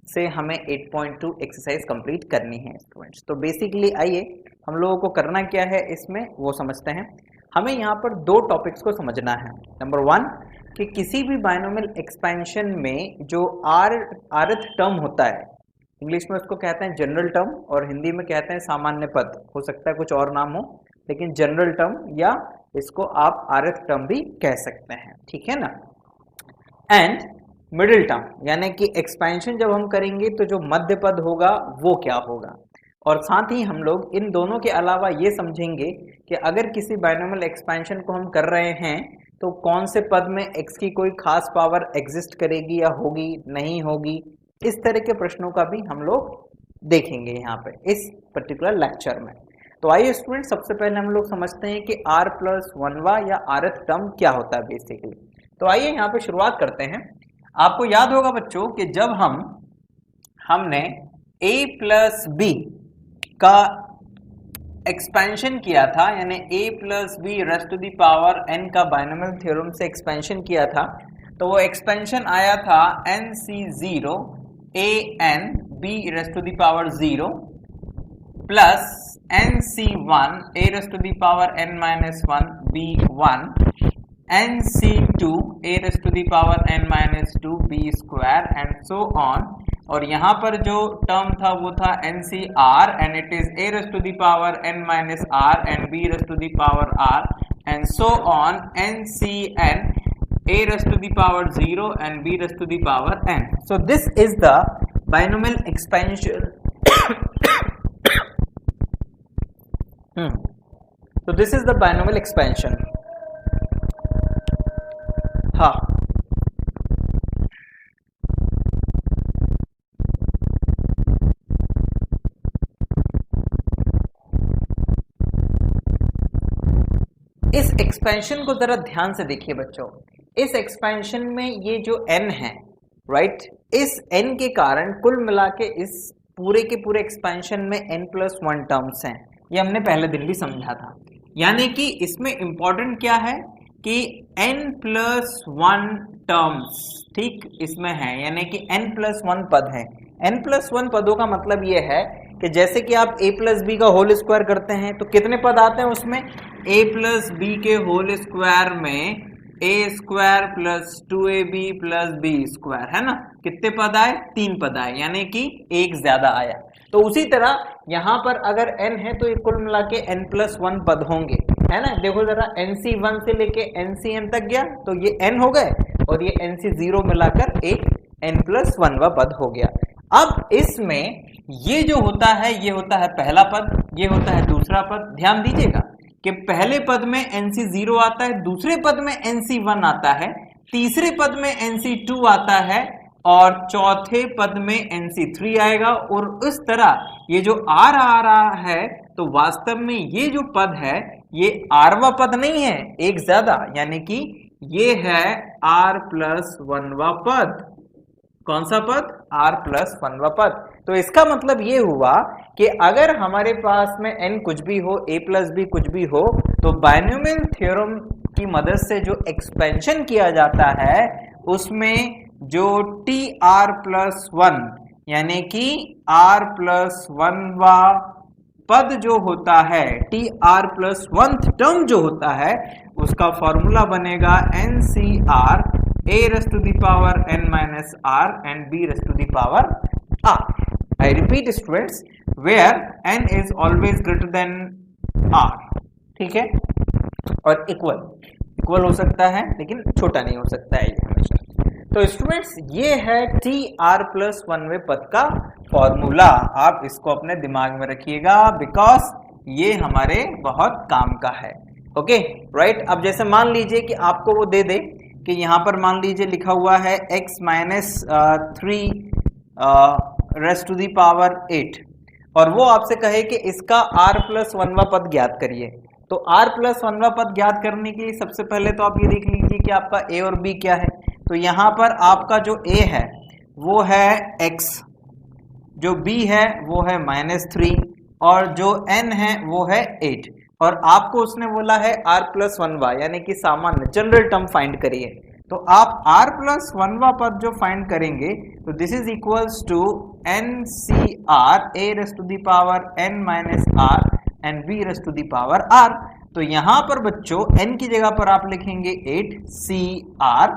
से हमें 8.2 exercise complete करनी है स्टूडेंट्स। तो बेसिकली आइए हम लोगों को करना क्या है इसमें वो समझते हैं। हमें यहाँ पर दो टॉपिक्स को समझना है। नंबर वन कि किसी भी बायनोमियल एक्सपेंशन में जो आरथ टर्म होता है, इंग्लिश में उसको कहते हैं जनरल टर्म और हिंदी में कहते हैं सामान्य पद, हो सकता है कुछ और नाम हो, लेकिन जनरल टर्म या इसको आप आरथ टर्म भी कह सकते हैं, ठीक है ना। एंड मिडिल टर्म, यानी कि एक्सपेंशन जब हम करेंगे तो जो मध्य पद होगा वो क्या होगा। और साथ ही हम लोग इन दोनों के अलावा ये समझेंगे कि अगर किसी बायनोमियल एक्सपेंशन को हम कर रहे हैं तो कौन से पद में x की कोई खास पावर एग्जिस्ट करेगी या होगी नहीं होगी, इस तरह के प्रश्नों का भी हम लोग देखेंगे यहाँ पे इस पर्टिकुलर लेक्चर में। तो आइए स्टूडेंट, सबसे पहले हम लोग समझते हैं कि r+1वां या आरथ टर्म क्या होता है बेसिकली। तो आइए यहाँ पे शुरुआत करते हैं। आपको याद होगा बच्चों कि जब हमने a प्लस बी का एक्सपेंशन किया था, यानी a plus b raise to the power n का बायनोमियल थ्योरम से एक्सपेंशन किया था, तो वो एक्सपेंशन आया था nc0 an b raise to the power 0 plus nc1 a raise to the power n-1 b1 nc2 a raise to the power n-2 b square and so on. और यहाँ पर जो टर्म था वो था ncr and it is a raise to the power n-r and b raise to the power r and so on ncn a raise to the power 0 and b raise to the power n। So this is the binomial expansion. So this is the binomial expansion। हाँ, इस expansion को जरा ध्यान से देखिए बच्चों। इस expansion में ये जो n है, राइट, इस n के कारण कुल मिला के इस पूरे के पूरे एक्सपेंशन में n+1 टर्म्स हैं। ये हमने पहले दिन भी समझा था। यानी कि इसमें इंपॉर्टेंट क्या है कि n+1 टर्म्स, ठीक, इसमें है, यानी कि n+1 पद है। n+1 पदों का मतलब ये है कि जैसे कि आप a प्लस बी का होल स्क्वायर करते हैं तो कितने पद आते हैं उसमें, a प्लस बी के होल स्क्वायर में a square plus 2ab plus b square, है ना। कितने पद आए, 3 पद आए, यानी कि एक ज्यादा आया। तो उसी तरह यहाँ पर अगर n है तो ये कुल मिला के n+1 पद होंगे, है ना। देखो जरा, nc1 से लेके ncn तक गया तो ये n हो गए और ये nc0 मिलाकर एक n+1वां पद हो गया। अब इसमें ये जो होता है ये होता है पहला पद, ये होता है दूसरा पद। ध्यान दीजिएगा कि पहले पद में nc0 आता है, दूसरे पद में nc1 आता है, तीसरे पद में nc2 आता है और चौथे पद में nc3 आएगा। और इस तरह ये जो r आ रहा है तो वास्तव में ये जो पद है ये rवां पद नहीं है, एक ज्यादा, यानी कि ये है r+1वां पद। कौन सा पद, r+1वां पद। तो इसका मतलब ये हुआ कि अगर हमारे पास में n कुछ भी हो, a प्लस b कुछ भी हो, तो बायनोमियल थ्योरम की मदद से जो एक्सपेंशन किया जाता है उसमें जो tr+1 यानी कि r+1वां पद जो होता है, tr+1 टर्म जो होता है, उसका फॉर्मूला बनेगा ncr a raised to the power n-r and b raised to the power r। I repeat students, where n is always greater than r, ठीक है, और इक्वल हो सकता है लेकिन छोटा नहीं हो सकता है ये हमेशा। तो स्टूडेंट्स ये है tr+1वें पद का फॉर्मूला, आप इसको अपने दिमाग में रखिएगा बिकॉज ये हमारे बहुत काम का है। Okay right. अब जैसे मान लीजिए कि आपको वो दे दे कि यहाँ पर मान लीजिए लिखा हुआ है x-3 rays to the power 8 और वो आपसे कहे कि इसका r+1वां पद ज्ञात करिए। तो r+1वां पद ज्ञात करने के लिए सबसे पहले तो आप ये देख लीजिए कि आपका a और b क्या है। तो यहाँ पर आपका जो a है वो है x, जो b है वो है -3 और जो n है वो है 8 और आपको उसने बोला है r+1वां यानी कि सामान्य जनरल टर्म फाइंड करिए। तो आप r प्लस 1वां पद जो फाइंड करेंगे तो this is equals to NCR a raise to the power n minus r and b raise to the power r। तो यहां पर बच्चों n की जगह पर आप लिखेंगे 8CR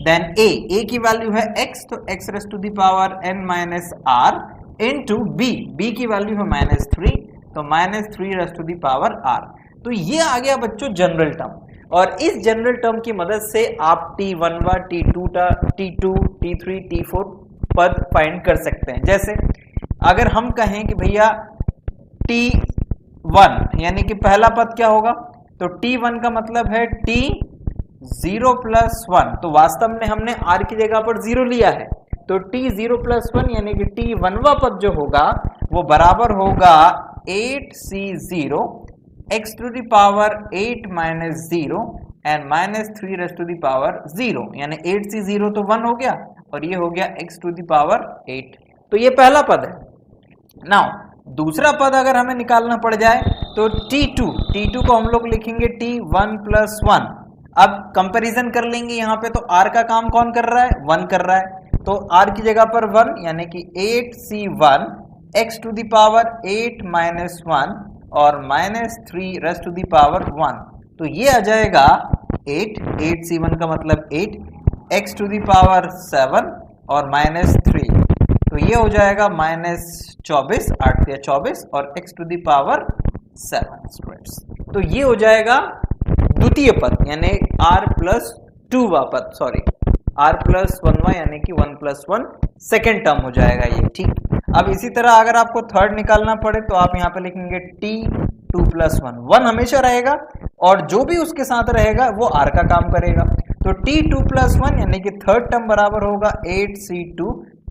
देन a की वैल्यू है x, तो x raise to the power n minus r into b की वैल्यू है -3, तो -3 raise to the power r। तो ये आ गया बच्चों जनरल टर्म, और इस जनरल टर्म की मदद से आप T1, T2, T3, T4 पद फाइंड कर सकते हैं। जैसे अगर हम कहें कि भैया T1 यानी कि पहला पद क्या होगा, तो T1 का मतलब है T0 प्लस 1, तो वास्तव में हमने r की जगह पर 0 लिया है, तो T0 प्लस 1 यानी कि T1वां पद जो होगा वो बराबर होगा 8C0 x to the power 8 minus 0 and -3 raise to the power 0, यानी 8C0 तो 1 हो गया और ये हो गया x टू दी पावर 8। तो ये पहला पद है। नाउ दूसरा पद अगर हमें निकालना पड़ जाए तो T2 को हम लोग लिखेंगे T1 प्लस 1। अब कंपैरिजन कर लेंगे, यहाँ पे तो r का काम कौन कर रहा है, 1 कर रहा है, तो r की जगह पर 1 यानी कि 8C1 x to the power 8 minus 1 और -3 रेज़ टू दी पावर 1, तो ये आ जाएगा 8C1 का मतलब 8 x टू दी पावर 7 और -3, तो ये हो जाएगा -24, 8 या 24 और x to the power 7 students. तो ये हो जाएगा द्वितीय पद यानी r प्लस 2वां पद, सॉरी r प्लस 1वां यानी कि 1 प्लस 1 सेकेंड टर्म हो जाएगा ये, ठीक। अब इसी तरह अगर आपको थर्ड निकालना पड़े तो आप यहाँ पे लिखेंगे T2 प्लस 1 हमेशा रहेगा और जो भी उसके साथ रहेगा वो r का काम करेगा, तो T2 प्लस 1 यानी कि थर्ड टर्म बराबर होगा 8C2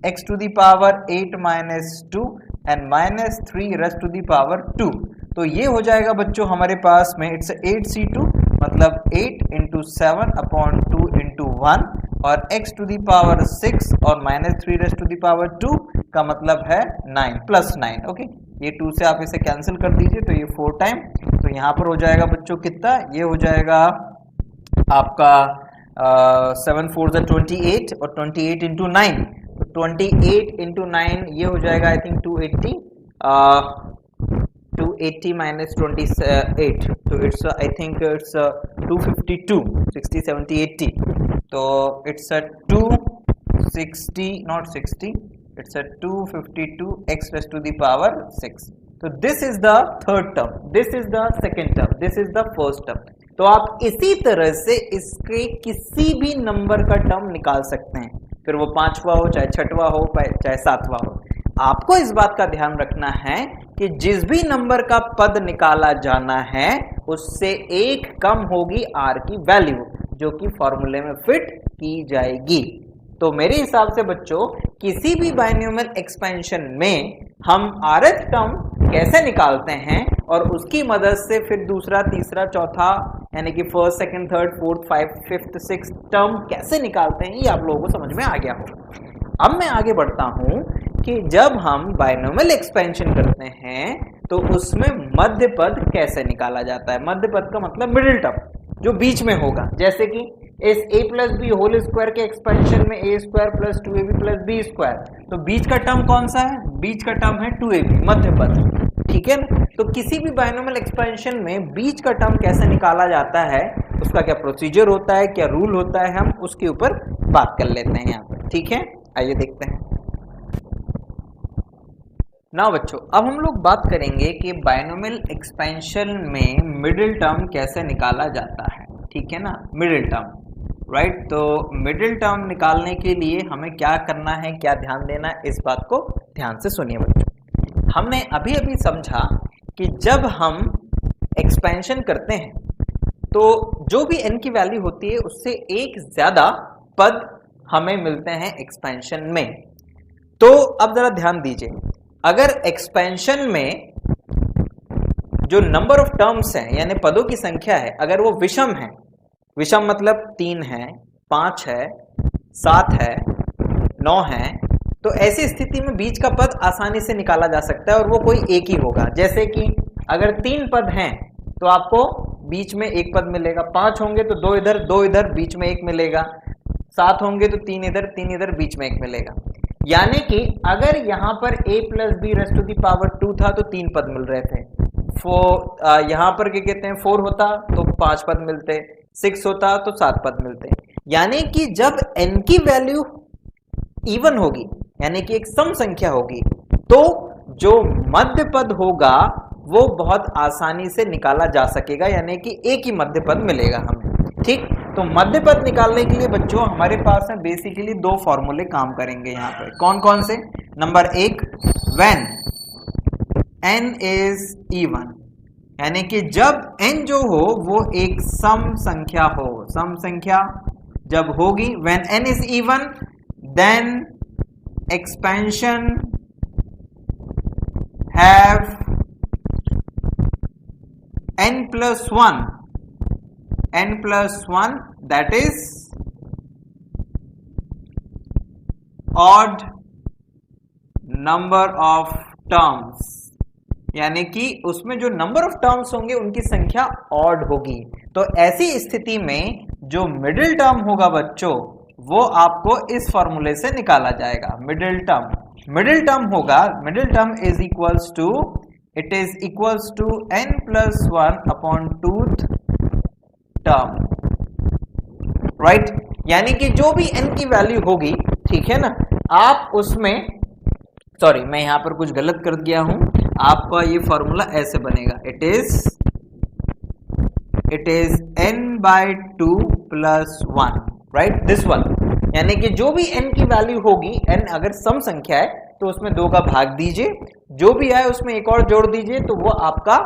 x to the power 8 minus 2 and -3 raise to the power 2, तो ये हो जाएगा बच्चों हमारे पास में इट्स 8C2 मतलब 8 इंटू 7 अपॉन 2 इंटू 1 और x टू दी पावर 6 और -3 रेज़ टू दी पावर 2 का मतलब है 9 प्लस 9। ओके, ये 2 से आप इसे कैंसिल कर दीजिए तो ये 4 टाइम, तो यहाँ पर हो जाएगा बच्चों कितना, ये हो जाएगा आपका 7 4 28 और 28 इंटू 9, तो 28 इंटू 9 ये हो जाएगा आई थिंक 280 minus 28, तो इट्स आई थिंक इट्स 252, 60 70 80, तो its 260 not 60, its 252 x raise to the power 6। तो this is the third term, this is the second term, this is the first term. तो आप इसी तरह से इसके किसी भी नंबर का टर्म निकाल सकते हैं, फिर वो 5वां हो चाहे 6वां हो चाहे 7वां हो। आपको इस बात का ध्यान रखना है कि जिस भी नंबर का पद निकाला जाना है उससे एक कम होगी r की वैल्यू जो कि फॉर्मूले में फिट की जाएगी। तो मेरे हिसाब से बच्चों किसी भी बाइनोमियल एक्सपेंशन में हम rth टर्म कैसे निकालते हैं और उसकी मदद से फिर दूसरा तीसरा चौथा यानी कि first second third fourth fifth sixth term कैसे निकालते हैं ये आप लोगों को समझ में आ गया होगा। अब मैं आगे बढ़ता हूं कि जब हम बाइनोमियल एक्सपेंशन करते हैं तो उसमें मध्य पद कैसे निकाला जाता है। मध्य पद का मतलब मिडिल टर्म जो बीच में होगा, जैसे कि इस a plus b whole square के एक्सपेंशन में a square plus 2ab plus b square, तो बीच का टर्म कौन सा है, बीच का टर्म है 2ab मध्य पद, ठीक है ना। तो किसी भी बाइनोमियल एक्सपेंशन में बीच का टर्म कैसे निकाला जाता है, उसका क्या प्रोसीजर होता है, क्या रूल होता है, हम उसके ऊपर बात कर लेते हैं यहाँ पर, ठीक है। आइए देखते हैं। ना बच्चों अब हम लोग बात करेंगे कि बाइनोमियल एक्सपेंशन में मिडिल टर्म कैसे निकाला जाता है, ठीक है ना। मिडिल टर्म राइट, तो मिडिल टर्म निकालने के लिए हमें क्या करना है, क्या ध्यान देना है, इस बात को ध्यान से सुनिए बच्चों। हमने अभी अभी समझा कि जब हम एक्सपेंशन करते हैं तो जो भी n की वैल्यू होती है उससे एक ज्यादा पद हमें मिलते हैं एक्सपेंशन में। तो अब जरा ध्यान दीजिए, अगर एक्सपेंशन में जो नंबर ऑफ टर्म्स हैं यानी पदों की संख्या है अगर वो विषम है, विषम मतलब 3 है, 5 है, 7 है, 9 है, तो ऐसी स्थिति में बीच का पद आसानी से निकाला जा सकता है और वो कोई एक ही होगा। जैसे कि अगर 3 पद हैं तो आपको बीच में एक पद मिलेगा, 5 होंगे तो 2 इधर बीच में एक मिलेगा, 7 होंगे तो 3 इधर बीच में एक मिलेगा। यानी कि अगर यहाँ पर a plus b raise to the power 2 था तो 3 पद मिल रहे थे। यहाँ पर क्या कहते हैं 4 होता तो 5 पद मिलते, 6 होता तो 7 पद मिलते। यानी कि जब n की वैल्यू इवन होगी, यानी कि एक सम संख्या होगी, तो जो मध्य पद होगा वो बहुत आसानी से निकाला जा सकेगा, यानी कि एक ही मध्य पद मिलेगा हमें। ठीक, तो मध्य पद निकालने के लिए बच्चों हमारे पास में बेसिकली 2 फॉर्मूले काम करेंगे यहाँ पे। कौन कौन से? Number 1, when n is even, यानी कि जब n जो हो वो एक सम संख्या हो, सम संख्या जब होगी, when n is even then expansion have n plus 1 that is odd number of terms, यानी कि उसमें जो नंबर ऑफ टर्म्स होंगे उनकी संख्या ऑड होगी। तो ऐसी स्थिति में जो मिडिल टर्म होगा बच्चों वो आपको इस फॉर्मूले से निकाला जाएगा। मिडिल टर्म होगा, middle term is equals to, it is equals to n plus 1 upon 2th term, right. यानी कि जो भी n की वैल्यू होगी, ठीक है ना, आप उसमें, सॉरी मैं यहां पर कुछ गलत कर दिया हूं, आपका ये फॉर्मूला ऐसे बनेगा, it is n by 2 plus 1, right, this one. यानी कि जो भी n की वैल्यू होगी, n अगर सम संख्या है तो उसमें 2 का भाग दीजिए, जो भी आए उसमें एक और जोड़ दीजिए, तो वो आपका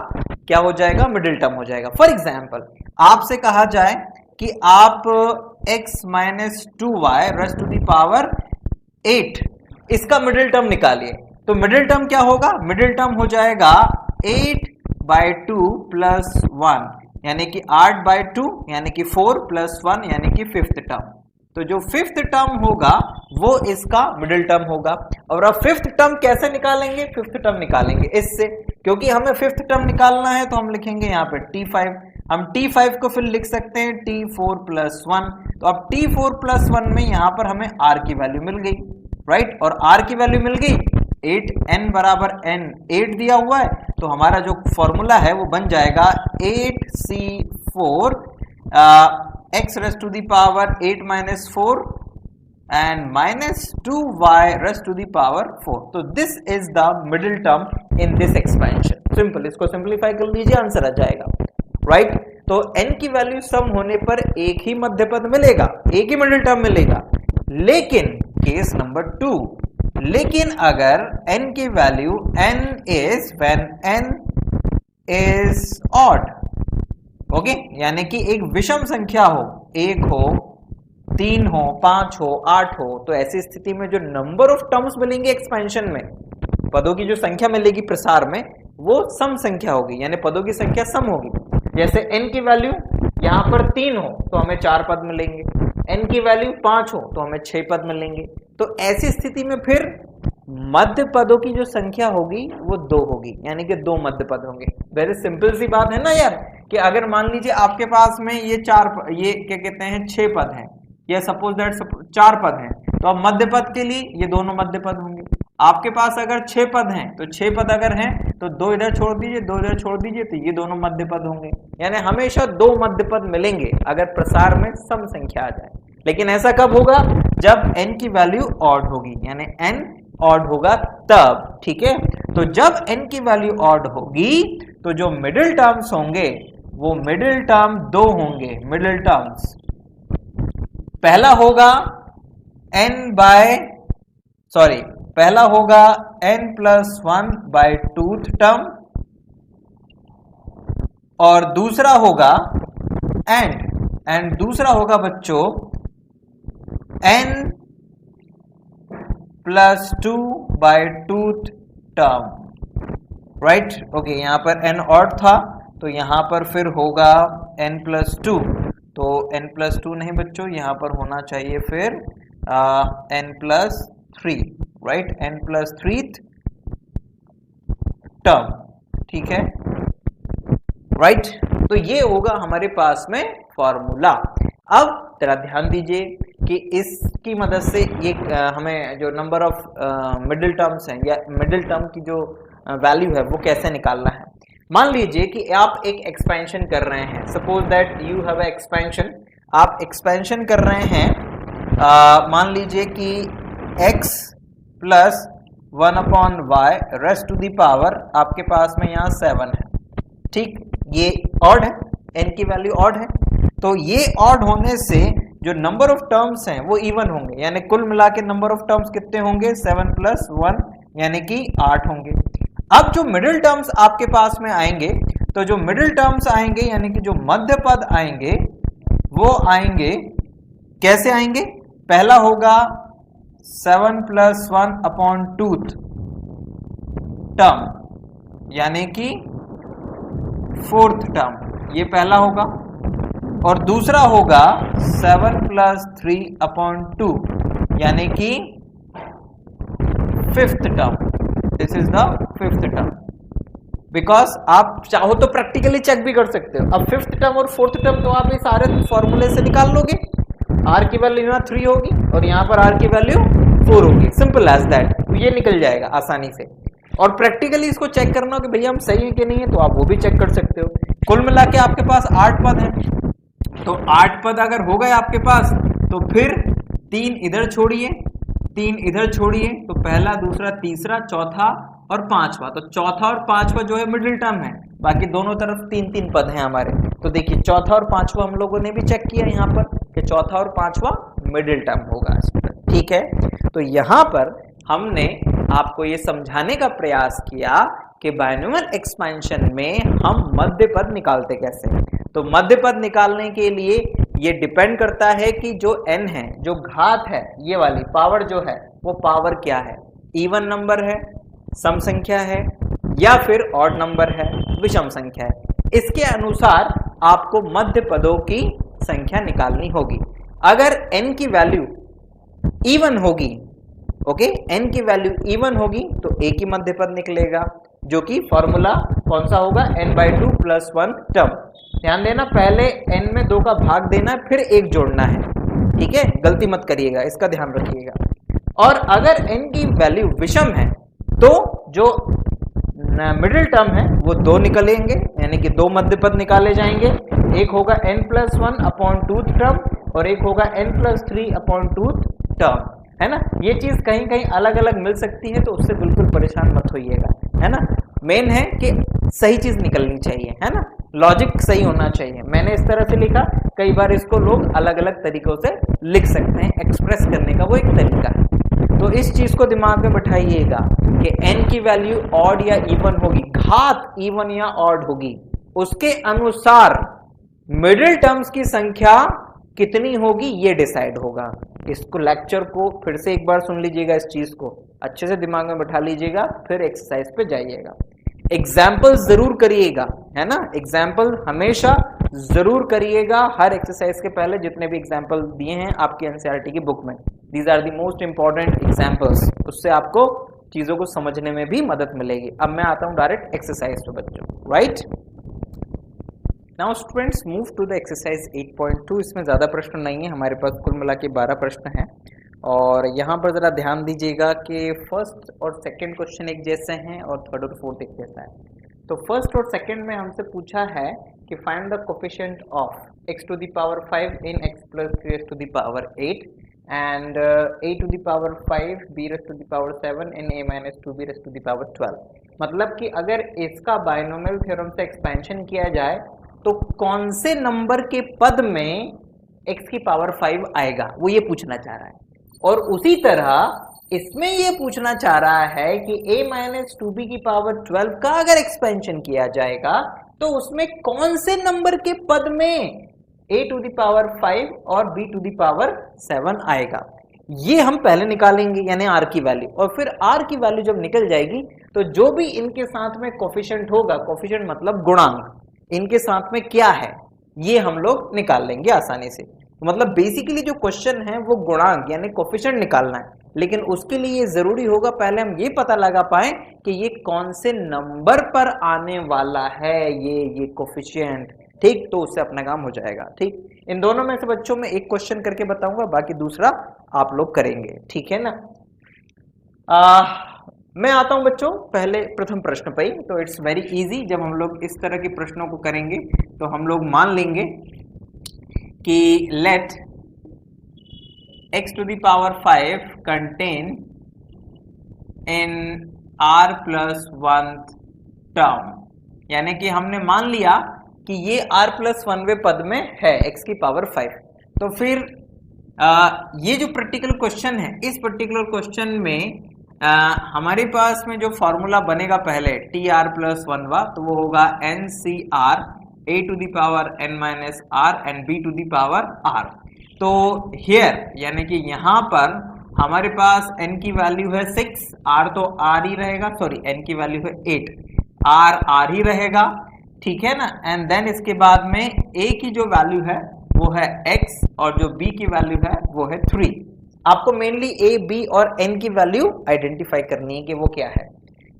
क्या हो जाएगा? मिडिल टर्म हो जाएगा। फॉर एग्जाम्पल आपसे कहा जाए कि आप x minus 2y raise to the power 8 इसका मिडिल टर्म निकालिए, तो मिडिल टर्म क्या होगा? मिडिल टर्म हो जाएगा 8/2 प्लस 1, यानी कि 8/2, यानी कि 4 प्लस 1, यानी कि 5th टर्म। तो जो 5th टर्म होगा वो इसका मिडिल टर्म होगा। और अब 5th टर्म कैसे निकालेंगे? 5th टर्म निकालेंगे इससे, क्योंकि हमें 5th टर्म निकालना है तो हम लिखेंगे यहाँ पे t5, हम t5 को फिर लिख सकते हैं t4 प्लस 1। तो अब t4 प्लस 1 में यहाँ पर हमें r की वैल्यू मिल गई, राइट, और r की वैल्यू मिल गई 8, n बराबर n 8 दिया हुआ है, तो हमारा जो फॉर्मूला है वो बन जाएगा 8c4 x raise to the power 8 minus 4 and minus 2y raised to the power 4. तो this is the middle term in this expansion. Simple, इसको सिंप्लीफाई कर लीजिए, आंसर आ जाएगा, राइट। तो n की वैल्यू सम होने पर एक ही मध्य पद मिलेगा, एक ही मिडिल टर्म मिलेगा। लेकिन केस नंबर 2, लेकिन अगर n की value n is when n is odd, okay, यानी कि एक विषम संख्या हो, 1 हो, 3 हो, 5 हो, 8 हो, तो ऐसी स्थिति में जो नंबर ऑफ टर्म्स मिलेंगे एक्सपेंशन में, पदों की जो संख्या मिलेगी प्रसार में, वो सम संख्या होगी, यानी पदों की संख्या सम होगी। जैसे n की वैल्यू यहाँ पर 3 हो तो हमें 4 पद मिलेंगे, n की वैल्यू 5 हो तो हमें 6 पद मिलेंगे। तो ऐसी स्थिति में फिर मध्य पदों की जो संख्या होगी वो 2 होगी, यानी कि 2 मध्य पद होंगे। वेरी सिंपल सी बात है ना यार, कि अगर मान लीजिए आपके पास में ये क्या कहते हैं 6 पद हैं, या सपोज दैट 4 पद हैं, तो अब मध्य पद के लिए ये दोनों मध्य पद होंगे। आपके पास अगर 6 पद हैं, तो 6 पद अगर हैं तो 2 इधर छोड़ दीजिए, 2 इधर छोड़ दीजिए, तो ये दोनों मध्य पद होंगे। यानी हमेशा 2 मध्य पद मिलेंगे अगर प्रसार में सम संख्या आ जाए। लेकिन ऐसा कब होगा? जब n की वैल्यू ऑड होगी, यानी n ऑड होगा तब, ठीक है। तो जब n की वैल्यू ऑड होगी तो जो मिडिल टर्म्स होंगे वो मिडिल टर्म 2 होंगे। मिडिल टर्म्स पहला होगा पहला होगा n plus 1 bye 2th term, और दूसरा होगा दूसरा होगा बच्चों n plus 2 by 2th term, right. Okay, यहां पर n ऑड था तो यहां पर फिर होगा n प्लस 2, तो n प्लस 2 नहीं बच्चों, यहां पर होना चाहिए फिर n plus 3, right, n plus 3th term, ठीक है, राइट। तो ये होगा हमारे पास में फॉर्मूला। अब जरा ध्यान दीजिए कि इसकी मदद से ये हमें जो नंबर ऑफ मिडिल टर्म्स हैं या मिडिल टर्म की जो वैल्यू है वो कैसे निकालना है। मान लीजिए कि आप एक एक्सपेंशन कर रहे हैं, suppose that you have a expansion, आप एक्सपेंशन कर रहे हैं, मान लीजिए कि x plus 1/y raised to the power आपके पास में यहाँ 7 है, ठीक, ये ऑड है, n की वैल्यू ऑड है, तो ये ऑड होने से जो नंबर ऑफ टर्म्स हैं वो इवन होंगे, यानी कुल मिला के नंबर ऑफ टर्म्स कितने होंगे, 7 + 1 यानी कि 8 होंगे। अब जो मिडिल टर्म्स आपके पास में आएंगे, तो जो मिडिल टर्म्स आएंगे यानी कि जो मध्य पद आएंगे वो आएंगे, कैसे आएंगे, पहला होगा 7 + 1/2 टर्म यानी कि 4th टर्म, ये पहला होगा, और दूसरा होगा 7 + 3/2 यानी कि 5th term, this is the 5th term. Because आप चाहो तो प्रैक्टिकली चेक भी कर सकते हो, अब 5th टर्म और 4th टर्म तो आप इस सारे फॉर्मूले से निकाल लोगे, r की वैल्यू यहाँ 3 होगी और यहाँ पर r की वैल्यू 4 होगी, सिंपल एज दैट, तो ये निकल जाएगा आसानी से। और प्रैक्टिकली इसको चेक करना हो कि भैया हम सही है कि नहीं है, तो आप वो भी चेक कर सकते हो। कुल मिला के आपके पास 8 पद हैं, तो 8 पद अगर हो गए आपके पास, तो फिर 3 इधर छोड़िए, 3 इधर छोड़िए, तो पहला, दूसरा, तीसरा, चौथा और पांचवा, तो चौथा और पांचवा जो है मिडिल टर्म है, बाकी दोनों तरफ 3-3 पद हैं हमारे। तो देखिए चौथा और पांचवा हम लोगों ने भी चेक किया यहाँ पर कि चौथा और पांचवा मिडिल टर्म होगा, ठीक है। तो यहाँ पर हमने आपको ये समझाने का प्रयास किया कि बायनोमियल एक्सपेंशन में हम मध्य पद निकालते कैसे हैं। तो मध्य पद निकालने के लिए ये डिपेंड करता है कि जो n है, जो घात है, ये वाली पावर जो है वो पावर क्या है, इवन नंबर है, सम संख्या है, या फिर ऑड नंबर है, विषम संख्या है। इसके अनुसार आपको मध्य पदों की संख्या निकालनी होगी। अगर n की वैल्यू इवन होगी, ओके, n की वैल्यू इवन होगी तो एक ही मध्य पद निकलेगा, जो कि फॉर्मूला कौन सा होगा, n/2 + 1 टर्म। ध्यान देना, पहले n में 2 का भाग देना है, फिर 1 जोड़ना है, ठीक है, गलती मत करिएगा, इसका ध्यान रखिएगा। और अगर n की वैल्यू विषम है तो जो मिडिल टर्म है वो 2 निकलेंगे, यानी कि 2 मध्य पद निकाले जाएंगे, एक होगा n + 1/2 टर्म और एक होगा n + 3/2 टर्म, है ना। ये चीज कहीं कहीं अलग अलग मिल सकती है, तो उससे बिल्कुल परेशान मत होइएगा, है ना। मेन है कि सही चीज निकलनी चाहिए, है ना, लॉजिक सही होना चाहिए। मैंने इस तरह से लिखा, कई बार इसको लोग अलग अलग तरीकों से लिख सकते हैं, एक्सप्रेस करने का वो एक तरीका है। तो इस चीज को दिमाग में बैठाइएगा कि n की वैल्यू ऑड या इवन होगी, घात इवन या ऑड होगी, उसके अनुसार मिडिल टर्म्स की संख्या कितनी होगी ये डिसाइड होगा। इसको लेक्चर को फिर से एक बार सुन लीजिएगा, इस चीज को अच्छे से दिमाग में बैठा लीजिएगा, फिर एक्सरसाइज पे जाइएगा। एग्जाम्पल जरूर करिएगा, है ना, एग्जाम्पल हमेशा जरूर करिएगा हर एक्सरसाइज के पहले। जितने भी एग्जाम्पल दिए हैं आपकी एनसीईआरटी की बुक में, these are the most important examples, उससे आपको चीजों को समझने में भी मदद मिलेगी। अब मैं आता हूं डायरेक्ट एक्सरसाइज पे बच्चों, right. Now students move to the exercise 8.2। इसमें ज़्यादा प्रश्न नहीं है, हमारे पास कुल मिला के 12 प्रश्न हैं। और यहाँ पर ज़रा ध्यान दीजिएगा कि फर्स्ट और सेकंड क्वेश्चन एक जैसे हैं और थर्ड और फोर्थ एक जैसा है। तो फर्स्ट और सेकंड में हमसे पूछा है कि find the coefficient of x⁵ in x + 3x⁸ and a⁵ b⁵7 in a-2b⁵12। मतलब कि अगर इसका बायनोमियल थ्योरम से एक्सपेंशन किया जाए तो कौन से नंबर के पद में x⁵ आएगा, वो ये पूछना चाह रहा है। और उसी तरह इसमें ये पूछना चाह रहा है कि a-2b⁵12 का अगर एक्सपेंशन किया जाएगा तो उसमें कौन से नंबर के पद में a⁵ और b⁵7 आएगा, ये हम पहले निकालेंगे, यानी r की वैल्यू। और फिर r की वैल्यू जब निकल जाएगी तो जो भी इनके साथ में कोफिशिएंट होगा, कोफिशिएंट मतलब गुणांक, इनके साथ में क्या है ये हम लोग निकाल लेंगे आसानी से। मतलब बेसिकली जो क्वेश्चन है वो गुणांक यानी कोफिशिएंट निकालना है, लेकिन उसके लिए ये जरूरी होगा पहले हम ये पता लगा पाए कि ये कौन से नंबर पर आने वाला है, ये कोफिशिएंट, ठीक, तो उससे अपना काम हो जाएगा। ठीक, इन दोनों में से बच्चों में एक क्वेश्चन करके बताऊंगा, बाकी दूसरा आप लोग करेंगे, ठीक है ना। मैं आता हूं बच्चों पहले प्रथम प्रश्न पे। तो इट्स वेरी इजी, जब हम लोग इस तरह के प्रश्नों को करेंगे तो हम लोग मान लेंगे कि late x to the power 5 contain in r plus 1 term, यानी कि हमने मान लिया कि ये r plus 1वें पद में है x की पावर 5। तो फिर ये जो पर्टिकुलर क्वेश्चन है, इस पर्टिकुलर क्वेश्चन में हमारे पास में जो फॉर्मूला बनेगा पहले टी आर प्लस 1 वा, तो वो होगा n c r a to the power n minus r and b to the power r. तो हियर यानी कि यहाँ पर हमारे पास n की वैल्यू है 6, r तो r ही रहेगा, सॉरी n की वैल्यू है 8, r ही रहेगा, ठीक है ना। एंड देन इसके बाद में a की जो वैल्यू है वो है x और जो b की वैल्यू है वो है 3। आपको मेनली a, b और n की वैल्यू आइडेंटिफाई करनी है कि वो क्या है।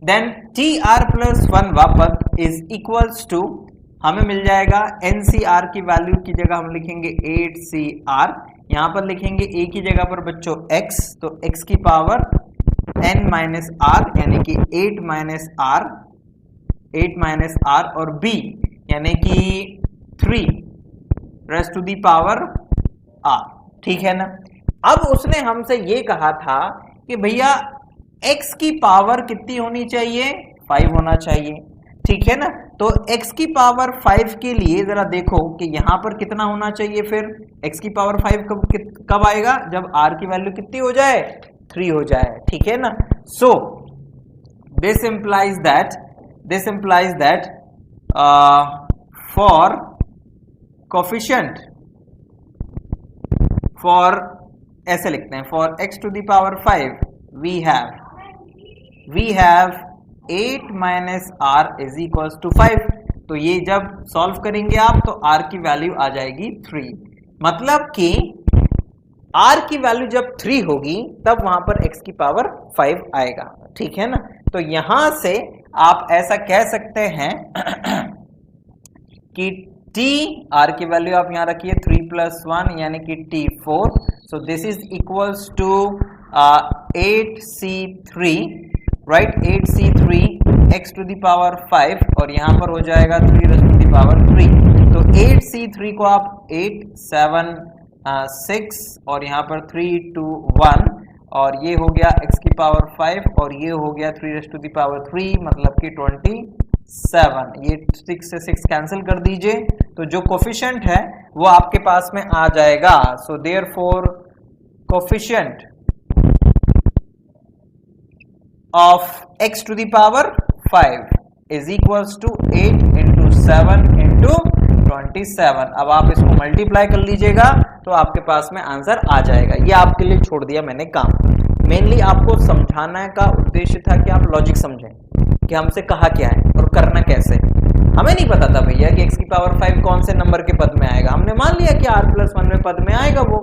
देन टी आर प्लस 1 वा पद इज इक्वल्स टू, हमें मिल जाएगा NCR की वैल्यू की जगह हम लिखेंगे 8CR, यहाँ पर लिखेंगे A की जगह पर बच्चों X, तो X की पावर N माइनस R यानी कि 8 माइनस R और B यानी कि 3 raised to the power R, ठीक है ना। अब उसने हमसे ये कहा था कि भैया X की पावर कितनी होनी चाहिए, 5 होना चाहिए, ठीक है ना। तो x की पावर 5 के लिए जरा देखो कि यहां पर कितना होना चाहिए। फिर x की पावर 5 कब आएगा, जब r की वैल्यू कितनी हो जाए, 3 हो जाए, ठीक है ना। So this implies that for coefficient, for ऐसे लिखते हैं, for x to the power 5 we have 8 minus r is equals to 5। तो ये जब सॉल्व करेंगे आप तो r की वैल्यू आ जाएगी 3, मतलब कि r की वैल्यू जब 3 होगी तब वहां पर x की पावर 5 आएगा, ठीक है ना। तो यहां से आप ऐसा कह सकते हैं कि t, r की वैल्यू आप यहां रखिए 3 प्लस 1 यानी कि t4। So this is equals to 8c3, right, 8c3 x to the power 5 और यहाँ पर हो जाएगा 3 रेज़ टू द पावर 3। तो 8c3 को आप 8 7 6 और यहाँ पर 3 2 1 और ये हो गया x की पावर 5 और ये हो गया 3 रेज़ टू द पावर 3, मतलब कि 27। ये 6 से 6 कैंसिल कर दीजिए, तो जो कोफिशिएंट है वो आपके पास में आ जाएगा। So therefore coefficient of x to the power 5 is equals to 8 into 7 into 27। अब आप इसको मल्टीप्लाई कर लीजिएगा तो आपके पास में आंसर आ जाएगा। ये आपके लिए छोड़ दिया मैंने काम, मेनली आपको समझाने का उद्देश्य था कि आप लॉजिक समझें कि हमसे कहा क्या है और करना कैसे। हमें नहीं पता था भैया कि x की पावर 5 कौन से नंबर के पद में आएगा, हमने मान लिया कि r प्लस 1वें पद में आएगा वो,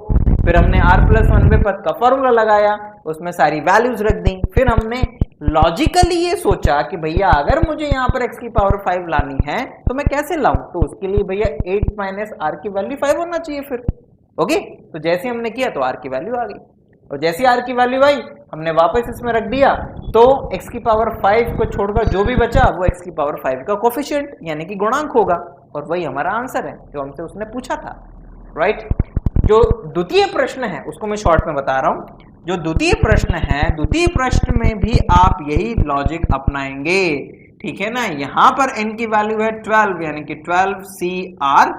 फिर हमने r प्लस 1वें पद का फॉर्मूला लगाया, उसमें सारी वैल्यूज रख दी, फिर हमने लॉजिकली ये सोचा कि भैया अगर मुझे यहाँ पर x की पावर 5 लानी है तो मैं कैसे लाऊं, तो उसके लिए भैया 8 माइनस r की वैल्यू 5 होना चाहिए फिर, ओके। तो जैसे हमने किया तो r की वैल्यू आ गई, और जैसे r की वैल्यू आई हमने वापस इसमें रख दिया, तो x की पावर 5 को छोड़कर जो भी बचा वो x की पावर 5 का कोफिशिएंट यानी कि गुणांक होगा, और वही हमारा आंसर है जो हमसे उसने पूछा था, राइट। जो द्वितीय प्रश्न है उसको मैं शॉर्ट में बता रहा हूं। जो द्वितीय प्रश्न है, द्वितीय प्रश्न में भी आप यही लॉजिक अपनाएंगे, ठीक है ना। यहां पर n की वैल्यू है 12 यानी कि 12CR,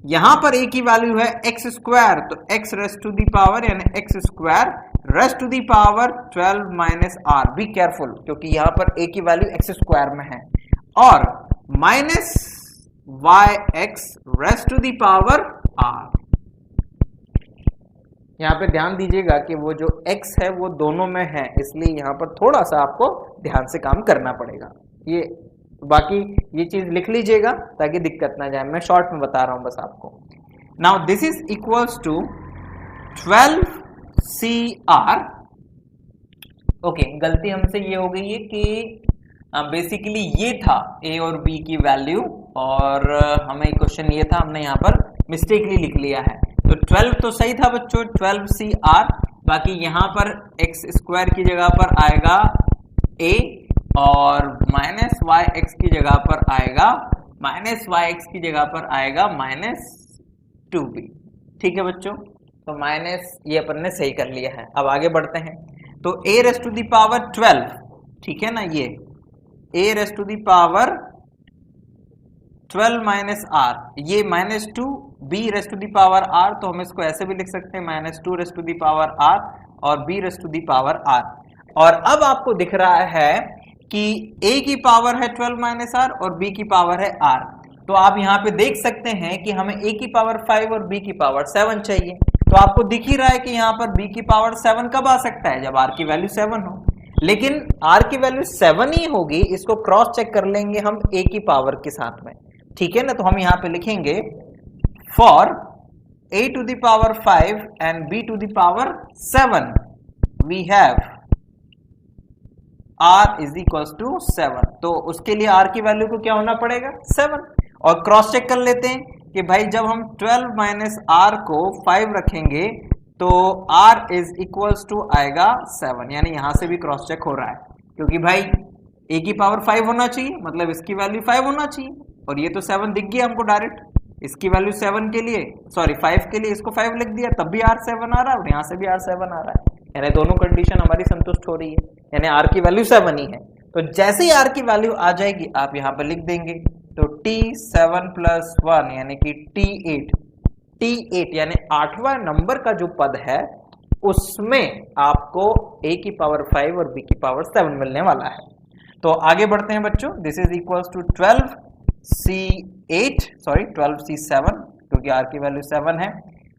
यहां पर a की वैल्यू है x स्क्वायर, तो x raise to the power यानी x square raise to the power 12 minus r। Be careful क्योंकि यहां पर a की वैल्यू x स्क्वायर में है, और minus yx raise to the power r। यहाँ पे ध्यान दीजिएगा कि वो जो x है वो दोनों में है, इसलिए यहाँ पर थोड़ा सा आपको ध्यान से काम करना पड़ेगा। ये बाकी ये चीज लिख लीजिएगा ताकि दिक्कत ना जाए, मैं शॉर्ट में बता रहा हूँ बस आपको। Now this is equals to 12CR। Okay, गलती हमसे ये हो गई है कि बेसिकली ये था ए और बी की वैल्यू, और हमें क्वेश्चन ये था, हमने यहाँ पर मिस्टेकली लिख लिया है। तो 12 तो सही था बच्चों, 12CR। बाकी यहाँ पर एक्स स्क्वायर की जगह पर आएगा a और माइनस वाई एक्स की जगह पर आएगा -2b। ठीक है बच्चों, तो माइनस ये अपन ने सही कर लिया है। अब आगे बढ़ते हैं। तो a raise to the power 12, ठीक है ना, ये a raise to the power 12 minus r, ये -2 b raise to the power r, तो हम इसको ऐसे भी लिख सकते हैं -2 raise to the power r और b raise to the power r। और अब आपको दिख रहा है कि a की पावर है 12 माइनस r और b की पावर है r, तो आप यहाँ पे देख सकते हैं कि हमें a की पावर 5 और b की पावर 7 चाहिए। तो आपको दिख ही रहा है कि यहाँ पर b की पावर 7 कब आ सकता है, जब r की वैल्यू 7 हो। लेकिन r की वैल्यू 7 ही होगी, इसको क्रॉस चेक कर लेंगे हम a की पावर के साथ में, ठीक है ना। तो हम यहाँ पे लिखेंगे for a to the power 5 and b to the power 7 we have r is equal to 7। तो उसके लिए r की वैल्यू को क्या होना पड़ेगा, 7। और क्रॉस चेक कर लेते हैं कि भाई जब हम 12 माइनस r को 5 रखेंगे तो r इज इक्वल टू आएगा 7, यानी यहां से भी क्रॉस चेक हो रहा है, क्योंकि भाई a की पावर 5 होना चाहिए, मतलब इसकी वैल्यू 5 होना चाहिए, और ये तो 7 दिख गया हमको डायरेक्ट। इसकी वैल्यू 7 के लिए, सॉरी 5 के लिए इसको 5 लिख दिया, तब भी r 7 आ रहा है और यहाँ से भी r 7 आ रहा है, यानी दोनों कंडीशन हमारी संतुष्ट हो रही है, यानी r की वैल्यू 7 ही है। तो जैसे ही r की वैल्यू आ जाएगी आप यहाँ पर लिख देंगे, तो t7 + 1 यानी कि t8 यानी 8वां नंबर का जो पद है उसमें आपको a की पावर 5 और b की पावर 7 मिलने वाला है। तो आगे बढ़ते हैं बच्चों। This is equal to 12C7, क्योंकि r की वैल्यू 7 है,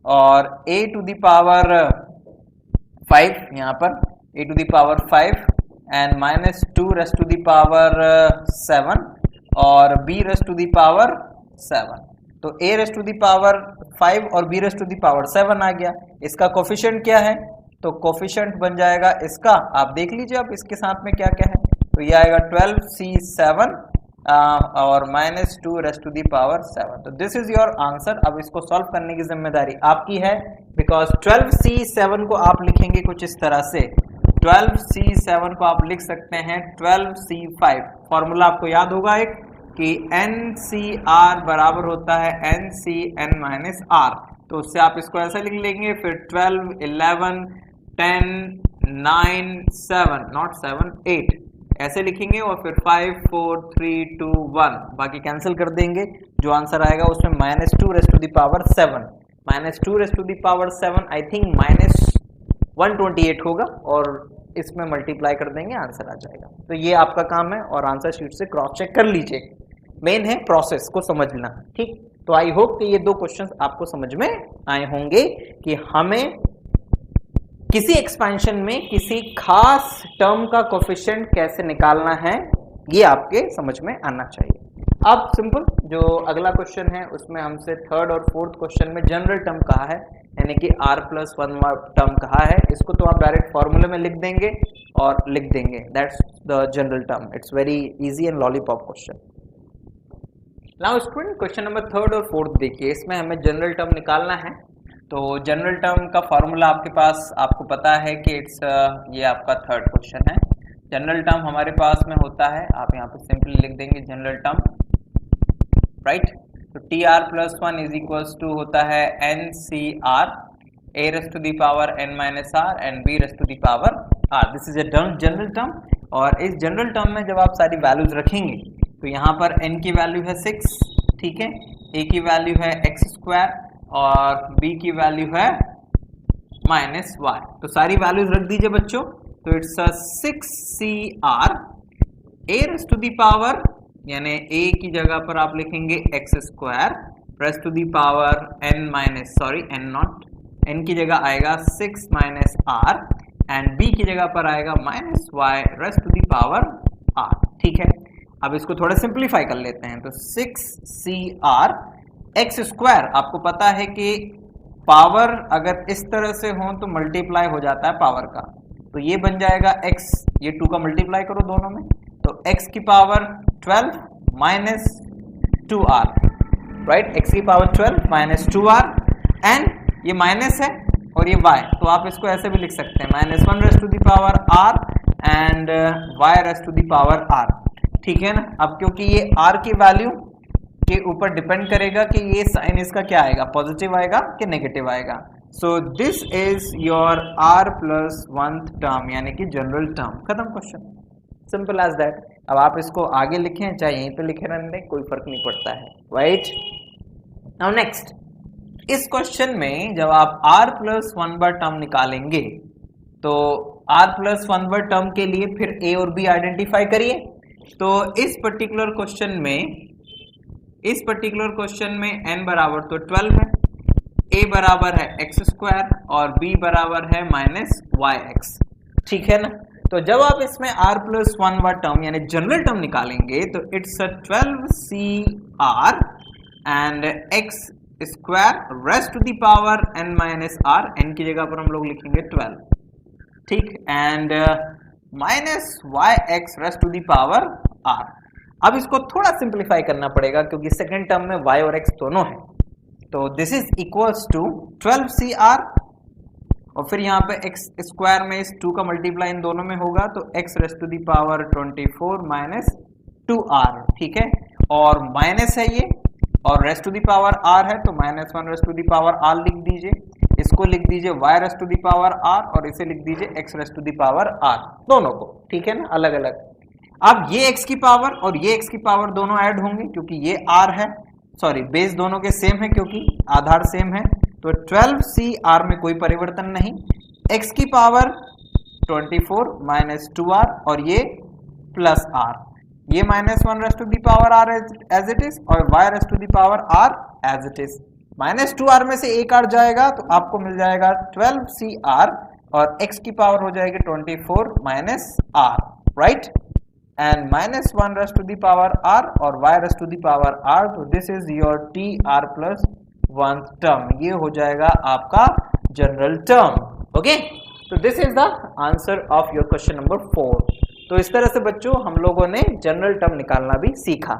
और a टू द पावर 5, यहाँ पर a to the power 5 and -2 raise to the power 7 और b raise to the power 7। तो a raise to the power 5 और b raise to the power 7 आ गया। इसका कोफिशिएंट क्या है, तो कोफिशिएंट बन जाएगा इसका, आप देख लीजिए अब इसके साथ में क्या क्या है, तो ये आएगा 12C7 और -2 रेज़ टू दी पावर 7। तो दिस इज योर आंसर। अब इसको सॉल्व करने की जिम्मेदारी आपकी है, बिकॉज 12C7 को आप लिखेंगे कुछ इस तरह से, 12C7 को आप लिख सकते हैं 12C5। फॉर्मूला आपको याद होगा एक, कि NCR बराबर होता है NCn-R, तो उससे आप इसको ऐसा लिख लेंगे, फिर 12, 11, 10, 9, 7, नॉट 7, 8 ऐसे लिखेंगे, और फिर 5, 4, 3, 2, 1 बाकी कैंसिल कर देंगे। जो आंसर आएगा उसमें -2 raise to the power 7, -2 raise to the power 7 I think -128 होगा, और इसमें मल्टीप्लाई कर देंगे, आंसर आ जाएगा। तो ये आपका काम है, और आंसर शीट से क्रॉस चेक कर लीजिए, मेन है प्रोसेस को समझना, ठीक। तो आई होप कि ये दो क्वेश्चंस आपको समझ में आए होंगे कि हमें किसी एक्सपेंशन में किसी खास टर्म का कोफिशिएंट कैसे निकालना है, ये आपके समझ में आना चाहिए। अब सिंपल जो अगला क्वेश्चन है उसमें हमसे थर्ड और फोर्थ क्वेश्चन में जनरल टर्म कहा है, यानी कि r+1 टर्म कहा है, इसको तो आप डायरेक्ट फॉर्मूले में लिख देंगे और लिख देंगे, that's the general term. It's very easy and lollipop question. Now student, question number third और फोर्थ देखिए, इसमें हमें जनरल टर्म निकालना है। तो जनरल टर्म का फॉर्मूला आपके पास, आपको पता है कि इट्स ये आपका थर्ड क्वेश्चन है। जनरल टर्म हमारे पास में होता है, आप यहाँ पे सिंपली लिख देंगे जनरल टर्म, राइट। तो TR+1 इज इक्वल्स टू होता है NCR, a raise to the power n-R and b raise to the power r। This is a general term, और इस जनरल टर्म में जब आप सारी वैल्यूज रखेंगे तो यहाँ पर n की वैल्यू है 6, ठीक है, a की वैल्यू है x² और b की वैल्यू है -y। तो सारी वैल्यूज रख दीजिए बच्चों। तो it's 6CR a raise to the power, यानी a की जगह पर आप लिखेंगे x² raise to the power n की जगह आएगा 6 -r एंड b की जगह पर आएगा -y raise to the power r, ठीक है। अब इसको थोड़ा सिंप्लीफाई कर लेते हैं। तो 6CR x², आपको पता है कि पावर अगर इस तरह से हो तो मल्टीप्लाई हो जाता है पावर का, तो ये बन जाएगा x, ये 2 का मल्टीप्लाई करो दोनों में, तो x की power 12 minus 2r, right, x की पावर 12 माइनस 2r, एंड ये माइनस है और ये y, तो आप इसको ऐसे भी लिख सकते हैं minus 1 raise to the power r and y raise to the power r, ठीक है ना। अब क्योंकि ये r की वैल्यू के ऊपर डिपेंड करेगा कि ये साइन इसका क्या आएगा, पॉजिटिव आएगा कि नेगेटिव आएगा। सो this is your r plus 1th term यानी कि जनरल टर्म, खत्म क्वेश्चन, सिंपल एज दैट। अब आप इसको आगे लिखें चाहे यहीं पे लिखे रहने दें, कोई फर्क नहीं पड़ता है, राइट। नाउ नेक्स्ट, इस क्वेश्चन में जब आप r प्लस 1 टर्म निकालेंगे तो r प्लस 1 टर्म के लिए फिर a और b आइडेंटिफाई करिए। तो इस पर्टिकुलर क्वेश्चन में n बराबर तो 12 है, a बराबर है x स्क्वायर और b बराबर है माइनस yx, ठीक है ना। तो जब आप इसमें r प्लस 1 टर्म यानी जनरल टर्म निकालेंगे तो it's 12cr and x square raise to the power n minus r, n की जगह पर हम लोग लिखेंगे 12, ठीक, and minus yx raise to the power r। अब इसको थोड़ा सिंप्लीफाई करना पड़ेगा क्योंकि सेकेंड टर्म में y और x दोनों है, तो this is equals to 12cr और फिर यहाँ पे x स्क्वायर में इस 2 का मल्टीप्लाई इन दोनों में होगा तो x raise to the power 24 minus 2r, ठीक है, और माइनस है ये और raise to the power r है तो minus 1 raise to the power r लिख दीजिए, इसको लिख दीजिए y raise to the power r और इसे लिख दीजिए x raise to the power r, दोनों को, ठीक है ना, अलग अलग। अब ये x की पावर और ये x की पावर दोनों ऐड होंगे क्योंकि ये r है, सॉरी बेस दोनों के सेम है क्योंकि आधार सेम है, तो 12cr में कोई परिवर्तन नहीं, x की पावर 24 माइनस 2r और ये प्लस r, ये minus 1 raise to the power r as it is और y raise to the power r as it is, minus 2r में से एक r जाएगा तो आपको मिल जाएगा 12cr और x की पावर हो जाएगी 24 minus r, right, and minus 1 raise to the power r और y raise to the power r, तो this is your tr plus 1 term, ये हो जाएगा आपका जनरल टर्म, ओके। तो this is the answer of your question number 4। तो इस तरह से बच्चों हम लोगों ने जनरल टर्म निकालना भी सीखा।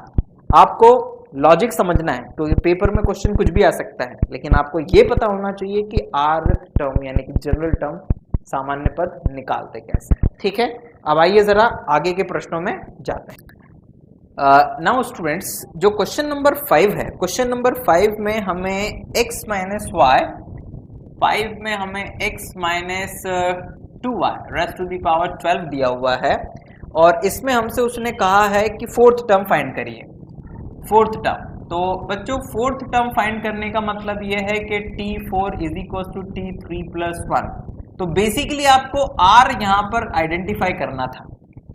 आपको लॉजिक समझना है, तो ये पेपर में क्वेश्चन कुछ भी आ सकता है, लेकिन आपको ये पता होना चाहिए कि r टर्म यानी कि जनरल टर्म सामान्य पद निकालते कैसे, ठीक है। अब आइए जरा आगे के प्रश्नों में जाते हैं। नाउ स्टूडेंट्स, जो क्वेश्चन नंबर 5 है, क्वेश्चन नंबर 5 में हमें x माइनस y, 5 में हमें x minus 2y raise to the power 12 दिया हुआ है और इसमें हमसे उसने कहा है कि 4th टर्म फाइंड करिए, 4th टर्म। तो बच्चों 4th टर्म फाइंड करने का मतलब ये है कि t4 is equal to t3 plus 1, तो बेसिकली आपको r यहाँ पर आइडेंटिफाई करना था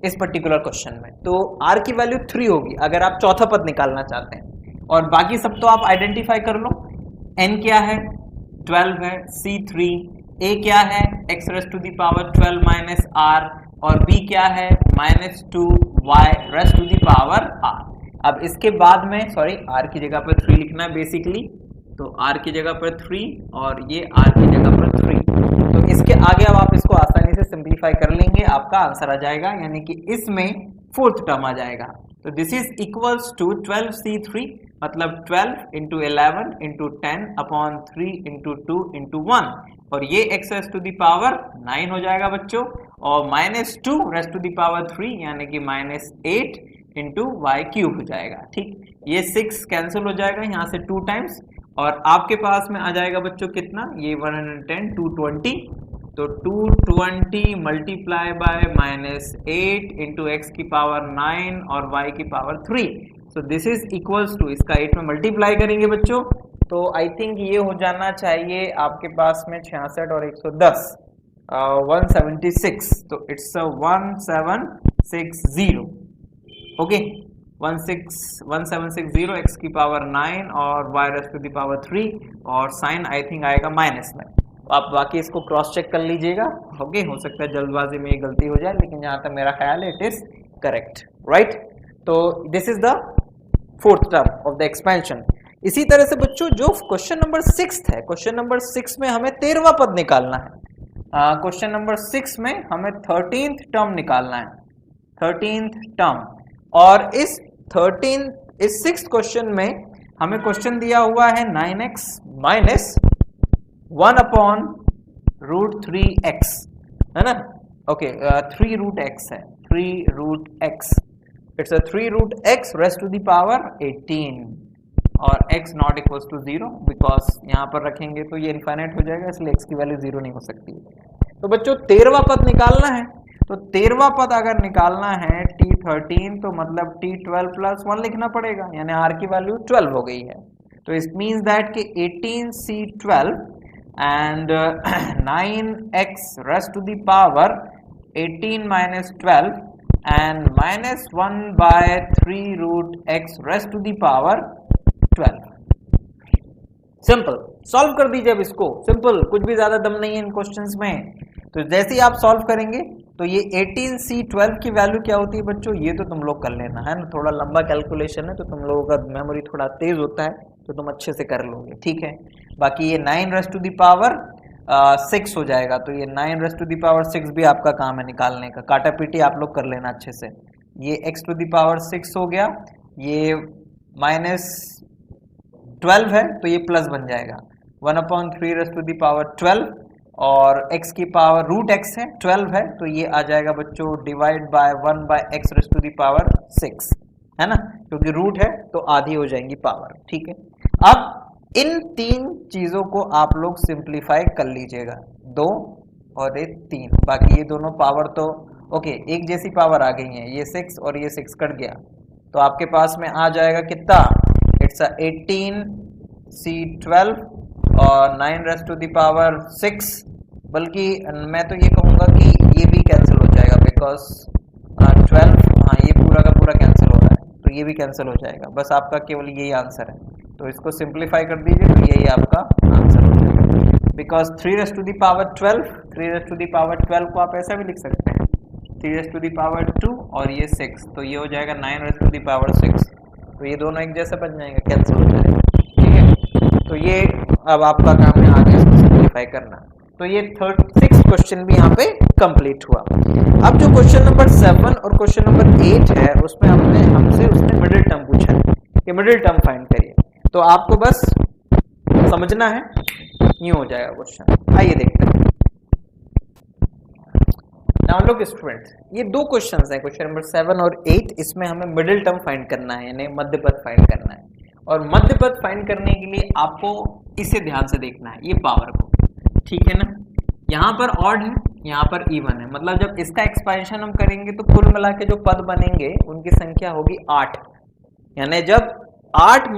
इस पर्टिकुलर क्वेश्चन में, तो r की वैल्यू 3 होगी अगर आप चौथा पद निकालना चाहते हैं, और बाकी सब तो आप आइडेंटिफाई कर लो। n क्या है, 12 है, c3, a क्या है, x raise to the power 12 minus r और b क्या है, minus 2y raise to the power r। अब इसके बाद में सॉरी r की जगह पर 3 लिखना है बेसिकली, तो r की जगह पर 3 और ये r की जगह पर 3, तो इसके आगे अब आप इसको आसानी से सिंप्लीफाई कर लेंगे, आपका आंसर आ जाएगा, यानी कि इसमें 4th टर्म आ जाएगा। तो this is equals to 12c3 मतलब 12 into 11 into 10 upon 3 into 2 into 1 और ये x raise to the power 9 हो जाएगा बच्चों, और minus 2 raise to the power 3 यानी कि माइनस 8 इंटू वाई क्यूब हो जाएगा, ठीक। ये 6 कैंसिल हो जाएगा यहाँ से 2 टाइम्स और आपके पास में आ जाएगा बच्चों कितना, ये 110 220, तो 220 multiply by minus 8 into x की पावर 9 और y की power 3, so this is equals to, इसका 8 में मल्टीप्लाई करेंगे बच्चों तो आई थिंक ये हो जाना चाहिए आपके पास में 66 और 110 176, तो इट्स 1760, ओके 1760 एक्स की पावर 9 और y raise to the power 3 और साइन आई थिंक आएगा माइनस में। आप बाकी इसको क्रॉस चेक कर लीजिएगा, ओके, हो सकता है जल्दबाजी में ये गलती हो जाए, लेकिन जहाँ तक मेरा ख्याल है इट इज करेक्ट, राइट। तो this is the 4th term of the expansion. इसी तरह से बच्चों जो क्वेश्चन नंबर 6 है, क्वेश्चन नंबर 6 में हमें 13वां पद निकालना है। क्वेश्चन नंबर 6 में हमें 13th टर्म निकालना है, 13th टर्म। और इस 6th क्वेश्चन में हमें क्वेश्चन दिया हुआ है 9x माइनस 1/√3x, है ना? ओके, 3√x है, 3√x, it's uh 3√x raised to the power 18 और x not equals to 0 because यहाँ पर रखेंगे तो ये इनफाइनाइट हो जाएगा, इसलिए x की वैल्यू 0 नहीं हो सकती। तो बच्चों 13वां पद निकालना है, तो 13वां पद अगर निकालना है t13 तो मतलब t12 प्लस 1 लिखना पड़ेगा, यानी r की वैल्यू 12 हो गई है। तो इट मीन्स दैट कि 18c12 and 9x raised to the power 18 minus 12 and minus 1/3√x raised to the power 12। Simple, solve कर दीजिए अब इसको, सिंपल, कुछ भी ज्यादा दम नहीं है इन क्वेश्चंस में। तो जैसे ही आप सॉल्व करेंगे तो ये 18c12 की वैल्यू क्या होती है बच्चों, ये तो तुम लोग कर लेना, है ना? थोड़ा लंबा कैलकुलेशन है तो तुम लोगों का मेमोरी थोड़ा तेज होता है तो तुम अच्छे से कर लोगे, ठीक है? बाकी ये 9 रेस्ट टू द पावर 6 हो जाएगा, तो ये 9 रेस्ट टू द पावर 6 भी आपका काम है निकालने का, काटा पीटी आप लोग कर लेना अच्छे से। ये x टू द पावर 6 हो गया, ये माइनस 12 है तो ये प्लस बन जाएगा 1/3 रेस्ट टू द पावर 12 और x की पावर √x है, 12 है तो ये आ जाएगा बच्चों divide by 1/x raised to the power 6, है ना? क्योंकि रूट है तो आधी हो जाएंगी पावर, ठीक है? अब इन 3 चीजों को आप लोग सिंप्लीफाई कर लीजिएगा, 2 और ये 3, बाकी ये दोनों पावर तो ओके एक जैसी पावर आ गई है, ये 6 और ये 6 कट गया तो आपके पास में आ जाएगा कितना, इट्स 18c12 और 9 रेस्ट टू द पावर 6, बल्कि मैं तो ये कहूँगा कि ये भी कैंसिल हो जाएगा बिकॉज 12, हाँ ये पूरा का पूरा कैंसिल हो रहा है तो ये भी कैंसिल हो जाएगा, बस आपका केवल यही आंसर है। तो इसको सिंप्लीफाई कर दीजिए तो यही आपका आंसर हो जाएगा, because 3 raised to the power 12, 3 raised to the power 12 को आप ऐसा भी लिख सकते हैं 3 रेस्ट टू द पावर 2 और ये 6, तो ये हो जाएगा 9 रेस्ट टू द पावर 6, तो ये दोनों एक जैसा बन जाएंगे, कैंसिल हो जाएगा, ठीक है? तो ये अब आपका काम है आगे इसको सिंप्लीफाई करना। तो ये 6th क्वेश्चन भी यहाँ पे कंप्लीट हुआ। अब जो क्वेश्चन नंबर 7 और क्वेश्चन नंबर 8 है उसमें हमसे उसने मिडिल टर्म पूछा है कि मिडिल टर्म फाइंड करिए, तो आपको बस समझना है, यूं हो जाएगा क्वेश्चन। आइए देखते हैं। नाउ लुक स्टूडेंट्स, ये 2 क्वेश्चंस हैं, क्वेश्चन नंबर 7 और 8, इसमें हमें मिडिल टर्म फाइंड करना है, यानी मध्य पद फाइंड करना है। और मध्य पद फाइंड करने के लिए आपको इसे ध्यान से देखना है, ये पावर को, ठीक है ना? यहाँ पर ऑड है, यहाँ पर इवन है, मतलब जब इसका एक्सपेंशन हम करेंगे तो कुल मिला के जो पद बनेंगे उनकी संख्या होगी 8, यानी जब 8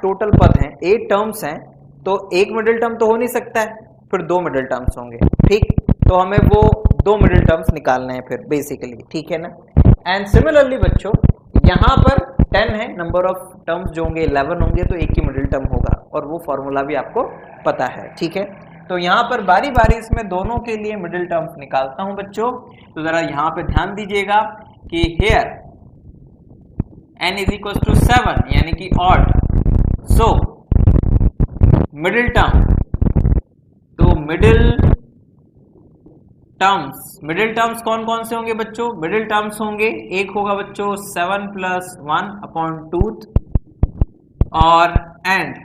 टोटल पद हैं, 8 टर्म्स हैं, तो एक मिडिल टर्म तो हो नहीं सकता है, फिर 2 मिडिल टर्म्स होंगे, ठीक? तो हमें वो 2 मिडिल टर्म्स निकालने हैं फिर बेसिकली, ठीक है ना? एंड सिमिलरली बच्चों यहाँ पर 10 है, नंबर ऑफ टर्म्स जो होंगे 11 होंगे, तो एक ही मिडिल टर्म होगा और वो फॉर्मूला भी आपको पता है, ठीक है? तो यहाँ पर बारी बारी इसमें दोनों के लिए मिडिल टर्म्स निकालता हूं बच्चों। तो जरा यहाँ पे ध्यान दीजिएगा कि here n is equal to 7 यानी कि ऑड, सो मिडिल टर्म, तो मिडिल टर्म्स कौन कौन से होंगे बच्चों? मिडिल टर्म्स होंगे, एक होगा बच्चों 7 + 1/2 और एंड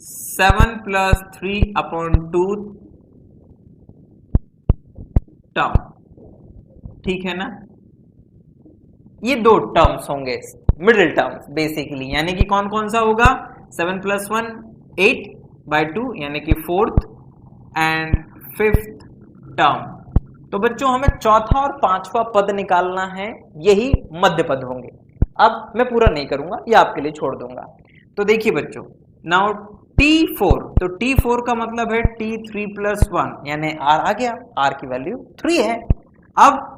7 + 3/2 टर्म, ठीक है ना? ये 2 टर्म्स होंगे मिडिल टर्म्स बेसिकली, यानी कि कौन कौन सा होगा? 7 + 1 8/2 यानी कि 4th एंड 5th टर्म। तो बच्चों हमें चौथा और 5वां पद निकालना है, यही मध्य पद होंगे। अब मैं पूरा नहीं करूंगा, ये आपके लिए छोड़ दूंगा। तो देखिए बच्चों, नाउ T4, तो T4 का मतलब है T3 + 1 यानी R आ गया, R की वैल्यू 3 है। अब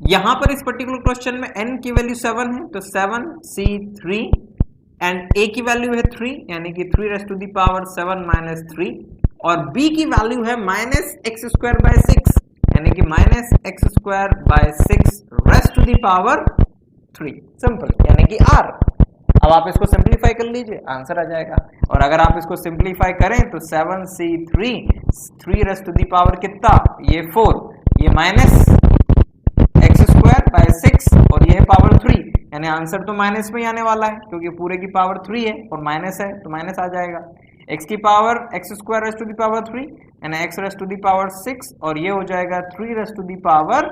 यहां पर इस पर्टिकुलर क्वेश्चन में n की वैल्यू 7 है, तो 7c3 एंड a की वैल्यू है 3 यानी कि 3 raised to the power 7 - 3 और b की वैल्यू है -x²/6 यानी कि -x²/6 raised to the power 3, simple, यानी कि r। अब आप इसको सिंप्लीफाई कर लीजिए, आंसर आ जाएगा। और अगर आप इसको सिंप्लीफाई करें तो 7c3 3 raised to the power कितना? ये 4, ये -x² बाय 6 और ये है पावर 3, यानी आंसर तो माइनस में ही आने वाला है क्योंकि पूरे की पावर 3 है और माइनस है तो माइनस आ जाएगा। x की power x square raise to the power 3 यानी x raise to the power 6 और ये हो जाएगा 3 रेस टू दी पावर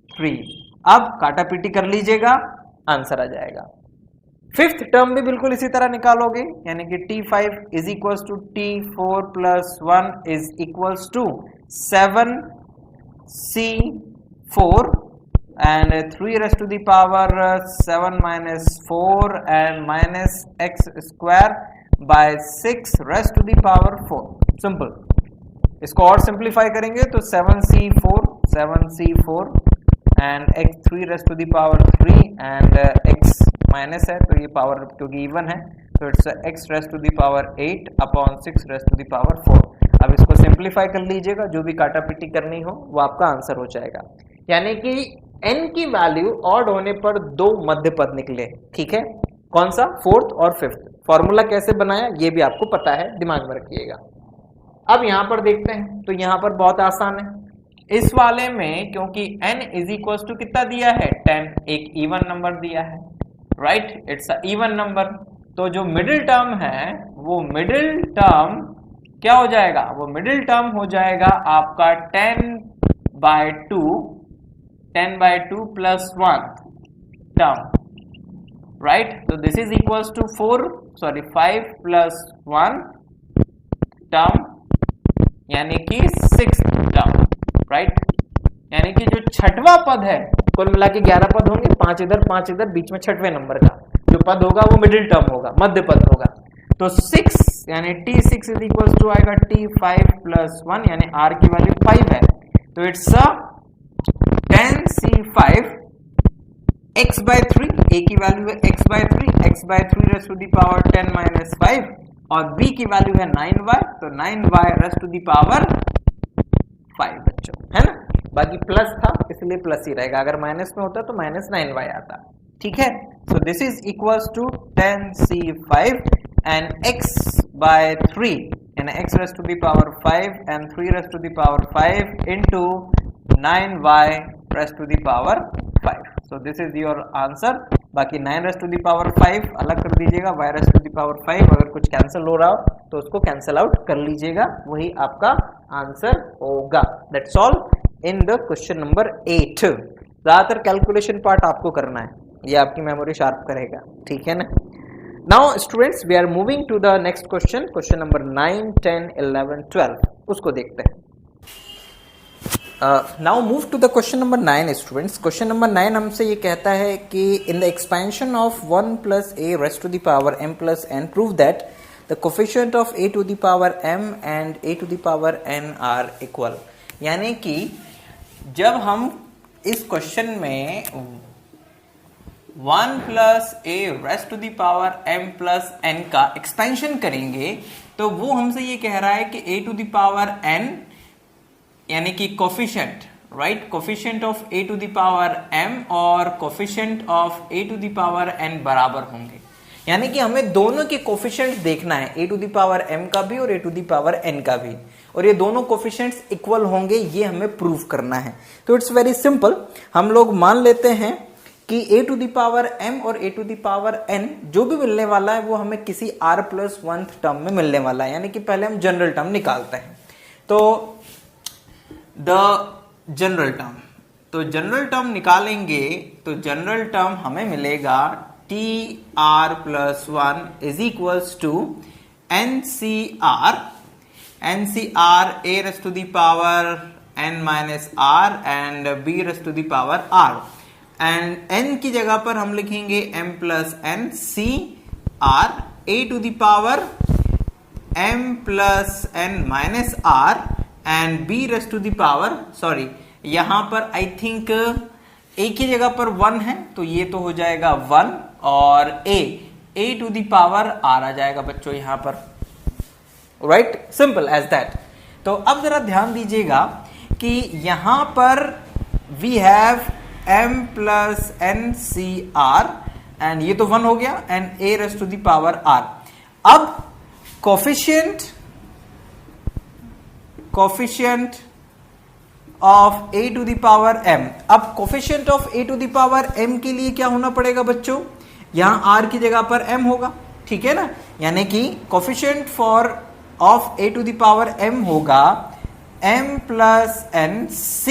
3। अब काटा पीटी कर लीजिएगा, आंसर आ जाएगा। फिफ्थ टर्म भी बिल्कुल इसी तरह निकालोगे, यानी कि t5 is equals to t4 plus 1 is equals to 7c4 and 3 raised to the power 7 minus 4 and minus x square by 6 raised to the power 4। Simple, इसको और सिंप्लीफाई करेंगे तो 7c4 and x 3 raised to the power 3 and x minus है तो ये power क्योंकि even है तो it's x raised to the power 8 upon 6 raised to the power 4। अब इसको सिंप्लीफाई कर लीजिएगा, जो भी काटा पीटी करनी हो वो आपका आंसर हो जाएगा। यानी कि n की वैल्यू ऑड होने पर दो मध्य पद निकले, ठीक है, कौन सा, फोर्थ और फिफ्थ। फॉर्मूला कैसे बनाया ये भी आपको पता है, दिमाग में रखिएगा। अब यहां पर देखते हैं तो यहां पर बहुत आसान है। इस वाले में क्योंकि n इज इक्वल टू कितना दिया है 10, एक इवन नंबर दिया है, right, it's a even number. तो जो मिडिल टर्म है वो मिडिल टर्म क्या हो जाएगा, वो मिडिल टर्म हो जाएगा आपका 10/2 प्लस 1 टर्म, राइट। तो this is equals to 5 plus 1 term यानी कि 6 टर्म, राइट। यानी कि जो छठवां पद है, कुल मिला के 11 पद होंगे, 5 इधर, बीच में छठवें नंबर का जो पद होगा वो मिडिल टर्म होगा, मध्य पद होगा। तो 6 यानी t6 इज इक्वल टू आएगा t5 प्लस 1 यानी r की वैल्यू 5 है तो इट्स 10c5 x/3, a की वैल्यू है x/3 raise to the power 10 minus 5 और b की वैल्यू है 9y तो 9y raise to the power 5 बच्चों, है ना। बाकी प्लस था इसलिए प्लस ही रहेगा, अगर माइनस में होता तो माइनस 9y आता, ठीक है। So this is equals to 10c5 and x/3 यानी x raise to the power 5 and 3 raise to the power 5 into 9y raise to the power 5। So this is your answer. बाकी 9 race to the power 5 अलग कर दीजिएगा, y raise to the power 5 अगर कुछ cancel हो रहा हो तो उसको कैंसिल आउट कर लीजिएगा, वही आपका आंसर होगा। That's all in the question number 8। ज्यादातर कैलकुलेशन पार्ट आपको करना है, ये आपकी मेमोरी शार्प करेगा, ठीक है ना। Now students we are moving to the next question, question number 9, 10, 11, 12 उसको देखते हैं। Now move to the question number 9 students. Question number 9 हमसे ये कहता है कि in the expansion of 1 plus a raised to the power m plus n prove that the coefficient of a to the power m and a to the power n are equal. यानी कि जब हम इस question में 1 plus a raised to the power m plus n का expansion करेंगे तो वो हमसे ये कह रहा है कि a to the power n यानी कि coefficient, right, coefficient of a to the power m और coefficient of a to the power n बराबर होंगे। यानी कि हमें दोनों के कोफिशिएंट्स देखना है, a to the power m का भी और a to the power n का भी, और ये दोनों कोफिशिएंट्स इक्वल होंगे, ये हमें प्रूव करना है। तो इट्स वेरी सिंपल, हम लोग मान लेते हैं कि a to the power m और a to the power n जो भी मिलने वाला है वो हमें किसी r प्लस 1th टर्म में मिलने वाला है। यानी कि पहले हम जनरल टर्म निकालते हैं, तो द जनरल टर्म निकालेंगे तो जनरल टर्म हमें मिलेगा tr plus 1 is equals to ncr a raise to the power n minus r and b raise to the power r and n की जगह पर हम लिखेंगे m plus n c r a to the power m plus n minus r and b raise to the power, sorry यहां पर I think a की जगह पर 1 है तो ये तो हो जाएगा 1 और a to the power r आ जाएगा बच्चों यहां पर, राइट, सिंपल एज दैट। तो अब जरा ध्यान दीजिएगा कि यहां पर we have m plus n c r and ये तो 1 हो गया and a raise to the power r। अब coefficient of a to the power m। अब coefficient of a to the power m के लिए क्या होना पड़ेगा बच्चों, यहां r की जगह पर m होगा, ठीक है ना, यानी कि coefficient for of a to the power m होगा m plus n c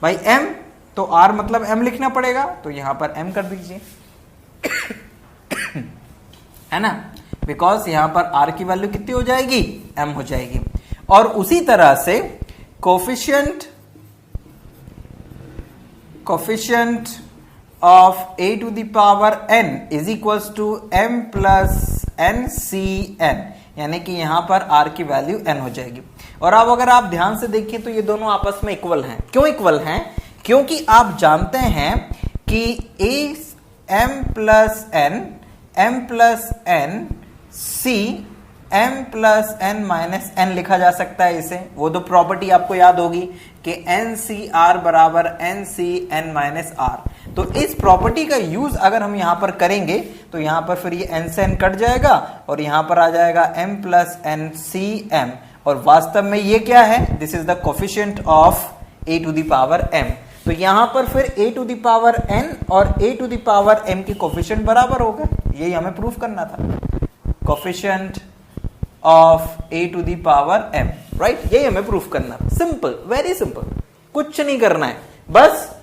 by m, तो r मतलब m लिखना पड़ेगा, तो यहां पर m कर दीजिए है ना, बिकॉज यहां पर r की वैल्यू कितनी हो जाएगी, m हो जाएगी। और उसी तरह से coefficient of a to the power n is equals to m plus n c n, यानी कि यहां पर r की वैल्यू n हो जाएगी। और अब अगर आप ध्यान से देखें तो ये दोनों आपस में इक्वल हैं। क्यों इक्वल हैं, क्योंकि आप जानते हैं कि a m plus n c m plus n minus n लिखा जा सकता है इसे, वो तो प्रॉपर्टी आपको याद होगी कि NCR बराबर NCn माइनस r। तो इस प्रॉपर्टी का यूज अगर हम यहां पर करेंगे तो यहां पर फिर ये n से n कट जाएगा और यहां पर आ जाएगा m प्लस n cm, और वास्तव में ये क्या है, this is the coefficient of a to the power m। तो यहां पर फिर a to the power n और a to the power m की कोफिशिएंट बराबर होगा, यही हमें प्रूफ करना था, coefficient of a to the power m, right, यही हमें प्रूफ करना था। सिंपल, वेरी सिंपल, कुछ नहीं करना है, बस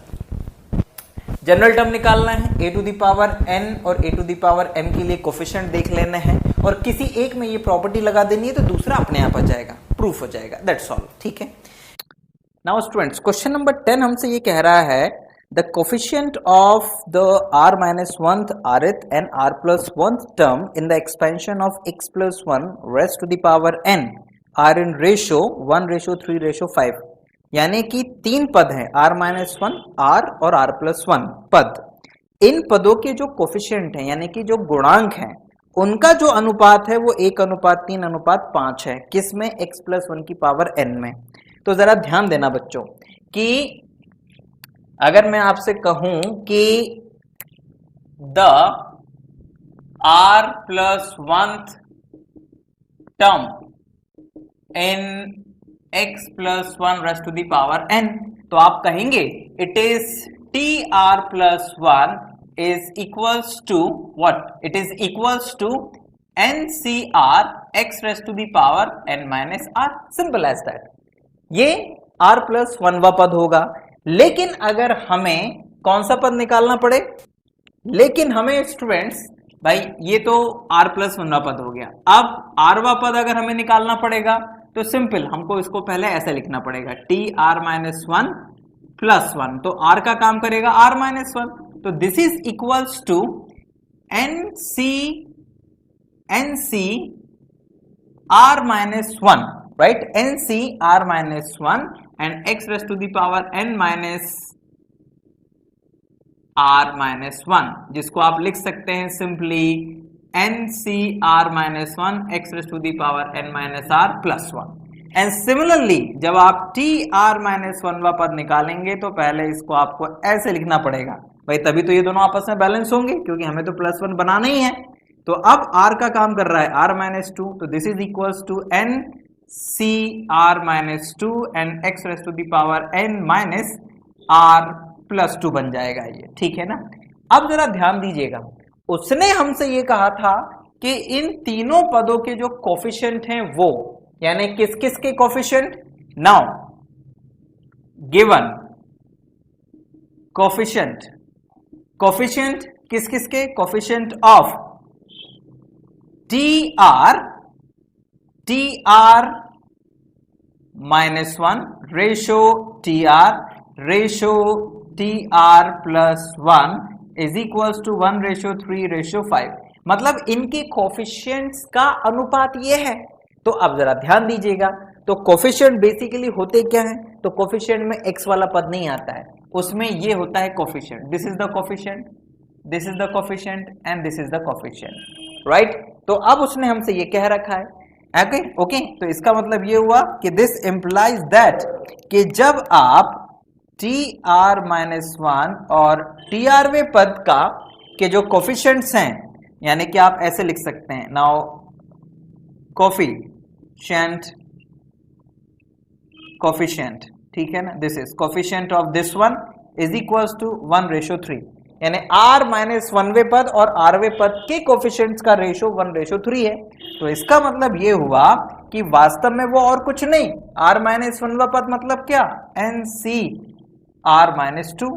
जनरल टर्म निकालना है, a to the power n और a to the power m के लिए कोफिशिएंट देख लेना है और किसी एक में ये प्रॉपर्टी लगा देनी है तो दूसरा अपने आप आ जाएगा, प्रूफ हो जाएगा, दैट्स ऑल, ठीक है। नाउ स्टूडेंट्स, क्वेश्चन नंबर 10 हमसे ये कह रहा है the coefficient of the r minus 1th rth and r plus 1th term in the expansion of x plus 1 raised to the power n are in ratio 1:3:5, यानी कि 3 पद हैं, r minus 1, r और r plus 1 पद। इन पदों के जो coefficient हैं यानी कि जो गुणांक हैं उनका जो अनुपात है वो 1:3:5 है, किसमें, x plus 1 की पावर n में। तो जरा ध्यान देना बच्चों कि अगर मैं आपसे कहूं कि the r plus 1th term in x plus 1 raised to the power n, तो आप कहेंगे it is tr plus 1 is equals to what? It is equals to ncr x raised to the power n minus r, simple as that। ये r plus 1वां पद होगा, लेकिन अगर हमें कौन सा पद निकालना पड़े, लेकिन हमें स्टूडेंट्स भाई ये तो r plus 1वां पद हो गया, अब rवां पद अगर हमें निकालना पड़ेगा तो सिंपल हमको इसको पहले ऐसे लिखना पड़ेगा tr minus 1 plus 1, तो r का काम करेगा r minus 1, तो this is equals to nc r minus 1, right, nc r minus 1 and x raised to the power n minus r minus 1, जिसको आप लिख सकते हैं simply nc r minus 1 x raised to the power n minus r plus 1। And similarly जब आप tr minus 1वां पद निकालेंगे तो पहले इसको आपको ऐसे लिखना पड़ेगा भाई, तभी तो ये दोनों आपस में बैलेंस होंगे, क्योंकि हमें तो प्लस 1 बनाना ही है। तो अब r का काम कर रहा है r minus 2, तो this is equals to nc r minus 2 and x raised to the power n minus r plus 2 बन जाएगा ये, ठीक है ना। अब जरा ध्यान दीजिएगा, उसने हमसे ये कहा था कि इन तीनों पदों के जो कोफिशिएंट हैं वो, यानी किस किस के कोफिशिएंट, नाउ गिवन कोफिशिएंट किस किस के, coefficient of tr minus 1 ratio tr plus 1 is equals to 1:3:5, मतलब इनके कोफिशिएंट्स का अनुपात ये है। तो अब जरा ध्यान दीजिएगा, तो कोफिशिएंट बेसिकली होते क्या हैं, तो कोफिशिएंट में x वाला पद नहीं आता है, उसमें ये होता है coefficient, this is the coefficient, this is the coefficient and this is the coefficient, right. तो अब उसने हमसे ये कह रखा है, ओके, तो इसका मतलब ये हुआ कि दिस इंप्लाइज दैट कि जब आप tr minus 1 और trवे पद का के जो कोफिशिएंट्स हैं, यानी कि आप ऐसे लिख सकते हैं, नाउ कोफिशिएंट ठीक है ना, this is coefficient of this one is equals to 1:3, यानी r माइनस 1वें पद और rवें पद के कोफिशिएंट्स का रेशो 1:3 है। तो इसका मतलब ये हुआ कि वास्तव में वो और कुछ नहीं, r माइनस 1वां पद मतलब क्या, nc r माइनस 2,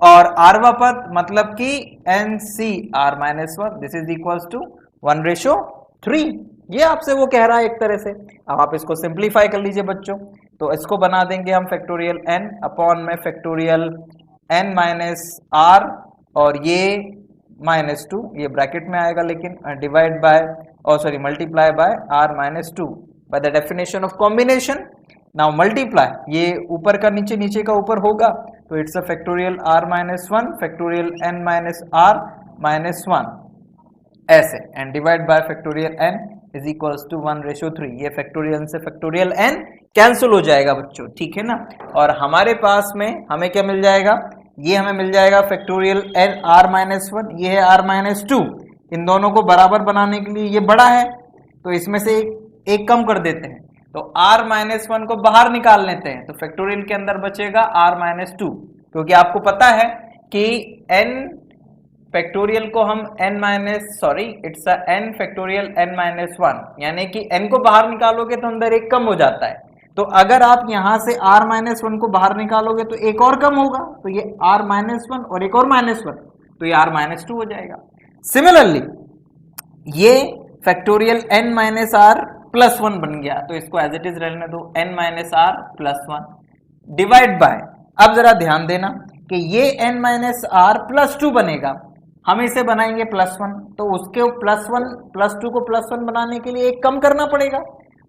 और rवां पद मतलब कि nc r minus 1, this is equals to 1:3। ये आपसे वो कह रहा है एक तरह से। अब आप इसको सिंप्लीफाई कर लीजिए बच्चों, तो इसको बना देंगे हम फैक्टोरियल n अपॉन में फैक्टोरियल n माइनस r, और ये -2 ये ब्रैकेट में आएगा, लेकिन divide by multiply by r minus 2 by the definition of combination. Now multiply, ये ऊपर का नीचे, नीचे का ऊपर होगा, तो it's a factorial r minus 1 factorial n minus r minus 1 ऐसे, and divide by factorial n is equals to 1:3। ये फैक्टोरियल से फैक्टोरियल n कैंसिल हो जाएगा बच्चों, ठीक है ना। और हमारे पास में हमें क्या मिल जाएगा, ये हमें मिल जाएगा फैक्टोरियल n r माइनस 1, ये है r माइनस 2। इन दोनों को बराबर बनाने के लिए ये बड़ा है, तो इसमें से एक कम कर देते हैं, तो r माइनस 1 को बाहर निकाल लेते हैं, तो फैक्टोरियल के अंदर बचेगा r माइनस 2, क्योंकि आपको पता है कि n फैक्टोरियल को हम it's n factorial n minus 1, यानी कि n को बाहर निकालोगे तो अंदर एक कम हो जाता है। तो अगर आप यहां से r माइनस 1 को बाहर निकालोगे तो एक और कम होगा, तो ये r माइनस 1 और एक और माइनस 1, तो ये r माइनस 2 हो जाएगा। सिमिलरली ये factorial n minus r plus 1 बन गया, तो इसको एज इट इज रहने दो, n minus r plus 1 divide by, अब जरा ध्यान देना कि ये n माइनस r प्लस 2 बनेगा, हम इसे बनाएंगे प्लस 1, तो उसके प्लस 1 प्लस 2 को प्लस 1 बनाने के लिए एक कम करना पड़ेगा,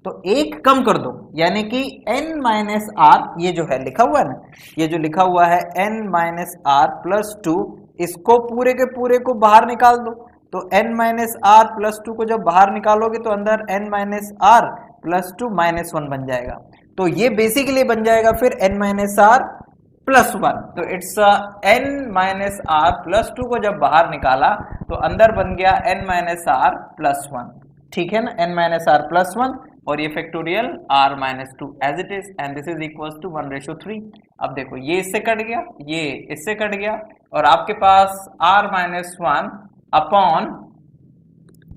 तो एक कम कर दो, यानी कि n माइनस r, ये जो है लिखा हुआ है ना, ये जो लिखा हुआ है n माइनस r प्लस 2, इसको पूरे के पूरे को बाहर निकाल दो, तो n माइनस r प्लस 2 को जब बाहर निकालोगे तो अंदर n minus r plus 2 minus 1 बन जाएगा, तो ये बेसिकली बन जाएगा फिर n माइनस r प्लस 1, तो it's n minus r plus 2 को जब बाहर निकाला तो अंदर बन गया n माइनस r प्लस 1, ठीक है ना, n माइनस r प्लस 1, और ये factorial r minus 2 as it is, and this is equals to 1:3। अब देखो ये इससे कट गया, ये इससे कट गया, और आपके पास r माइनस 1 अपॉन,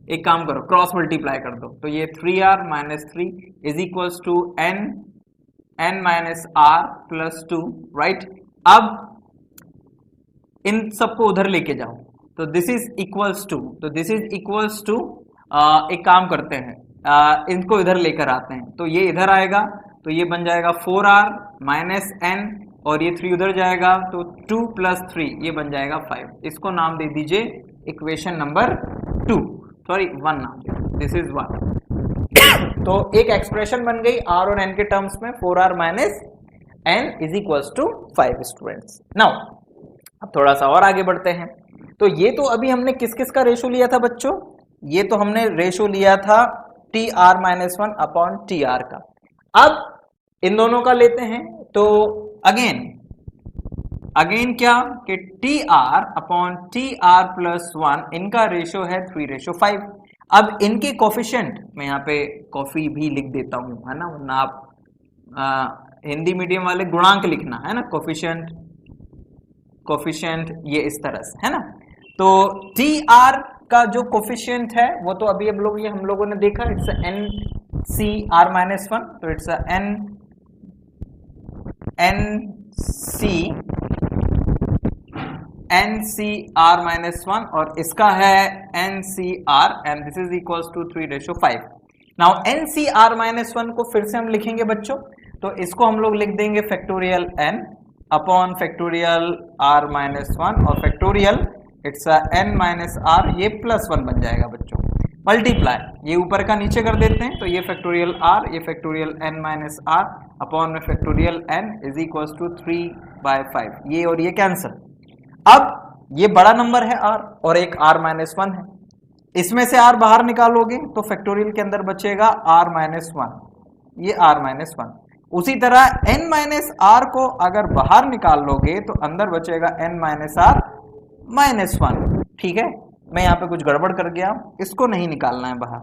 एक काम करो क्रॉस मल्टीप्लाई कर दो, तो ये 3r minus 3 is equals to n minus r plus 2, right. अब इन सबको उधर लेके जाओ, तो दिस इज इक्वल्स टू, तो दिस इज इक्वल्स टू, एक काम करते हैं, इनको इधर लेकर आते हैं, तो ये इधर आएगा, तो ये बन जाएगा 4r माइनस n, और ये 3 उधर जाएगा, तो 2 प्लस 3 ये बन जाएगा 5, इसको नाम दे दीजिए इक्वेशन नंबर 2, सॉरी 1 नाम दे, दिस इज 1। तो एक एक्सप्रेशन बन गई r और n के टर्म्स में, 4r minus n is equals to 5 students. Now अब थोड़ा सा और आगे बढ़ते हैं, तो ये तो अभी हमने किस किस का रेशो लिया था बच्चों, ये तो हमने रेशो लिया था tr माइनस 1 अपॉन tr का। अब इन दोनों का लेते हैं, तो अगेन क्या कि tr अपॉन tr प्लस 1, इनका रेशो है 3:5। अब इनके कोफिशिएंट, मैं यहाँ पे कॉफी भी लिख देता हूँ, है ना, वरना आप हिंदी मीडियम वाले गुणांक लिखना है ना, कोफिशिएंट ये इस तरह से है ना। तो tr का जो कोफिशिएंट है वो तो अभी हम लोगों ने देखा, इट्स nc r माइनस 1, तो इट्स nc r माइनस 1, और इसका है nc r, and this is equals to 3:5। Now nc r minus 1 को फिर से हम लिखेंगे बच्चों, तो इसको हम लोग लिख देंगे factorial n upon factorial r minus 1, और factorial it's n minus r, ये प्लस 1 बन जाएगा बच्चों, मल्टीप्लाई, ये ऊपर का नीचे कर देते हैं, तो ये फैक्टोरियल r, ये factorial n minus r upon में factorial n is equals to 3/5, ये और ये कैंसिल। अब ये बड़ा नंबर है r, और एक r माइनस 1 है, इसमें से r बाहर निकालोगे तो फैक्टोरियल के अंदर बचेगा r माइनस 1, ये r माइनस 1। उसी तरह n माइनस r को अगर बाहर निकाल लोगे तो अंदर बचेगा n माइनस r माइनस 1, ठीक है। मैं यहाँ पे कुछ गड़बड़ कर गया, इसको नहीं निकालना है बाहर,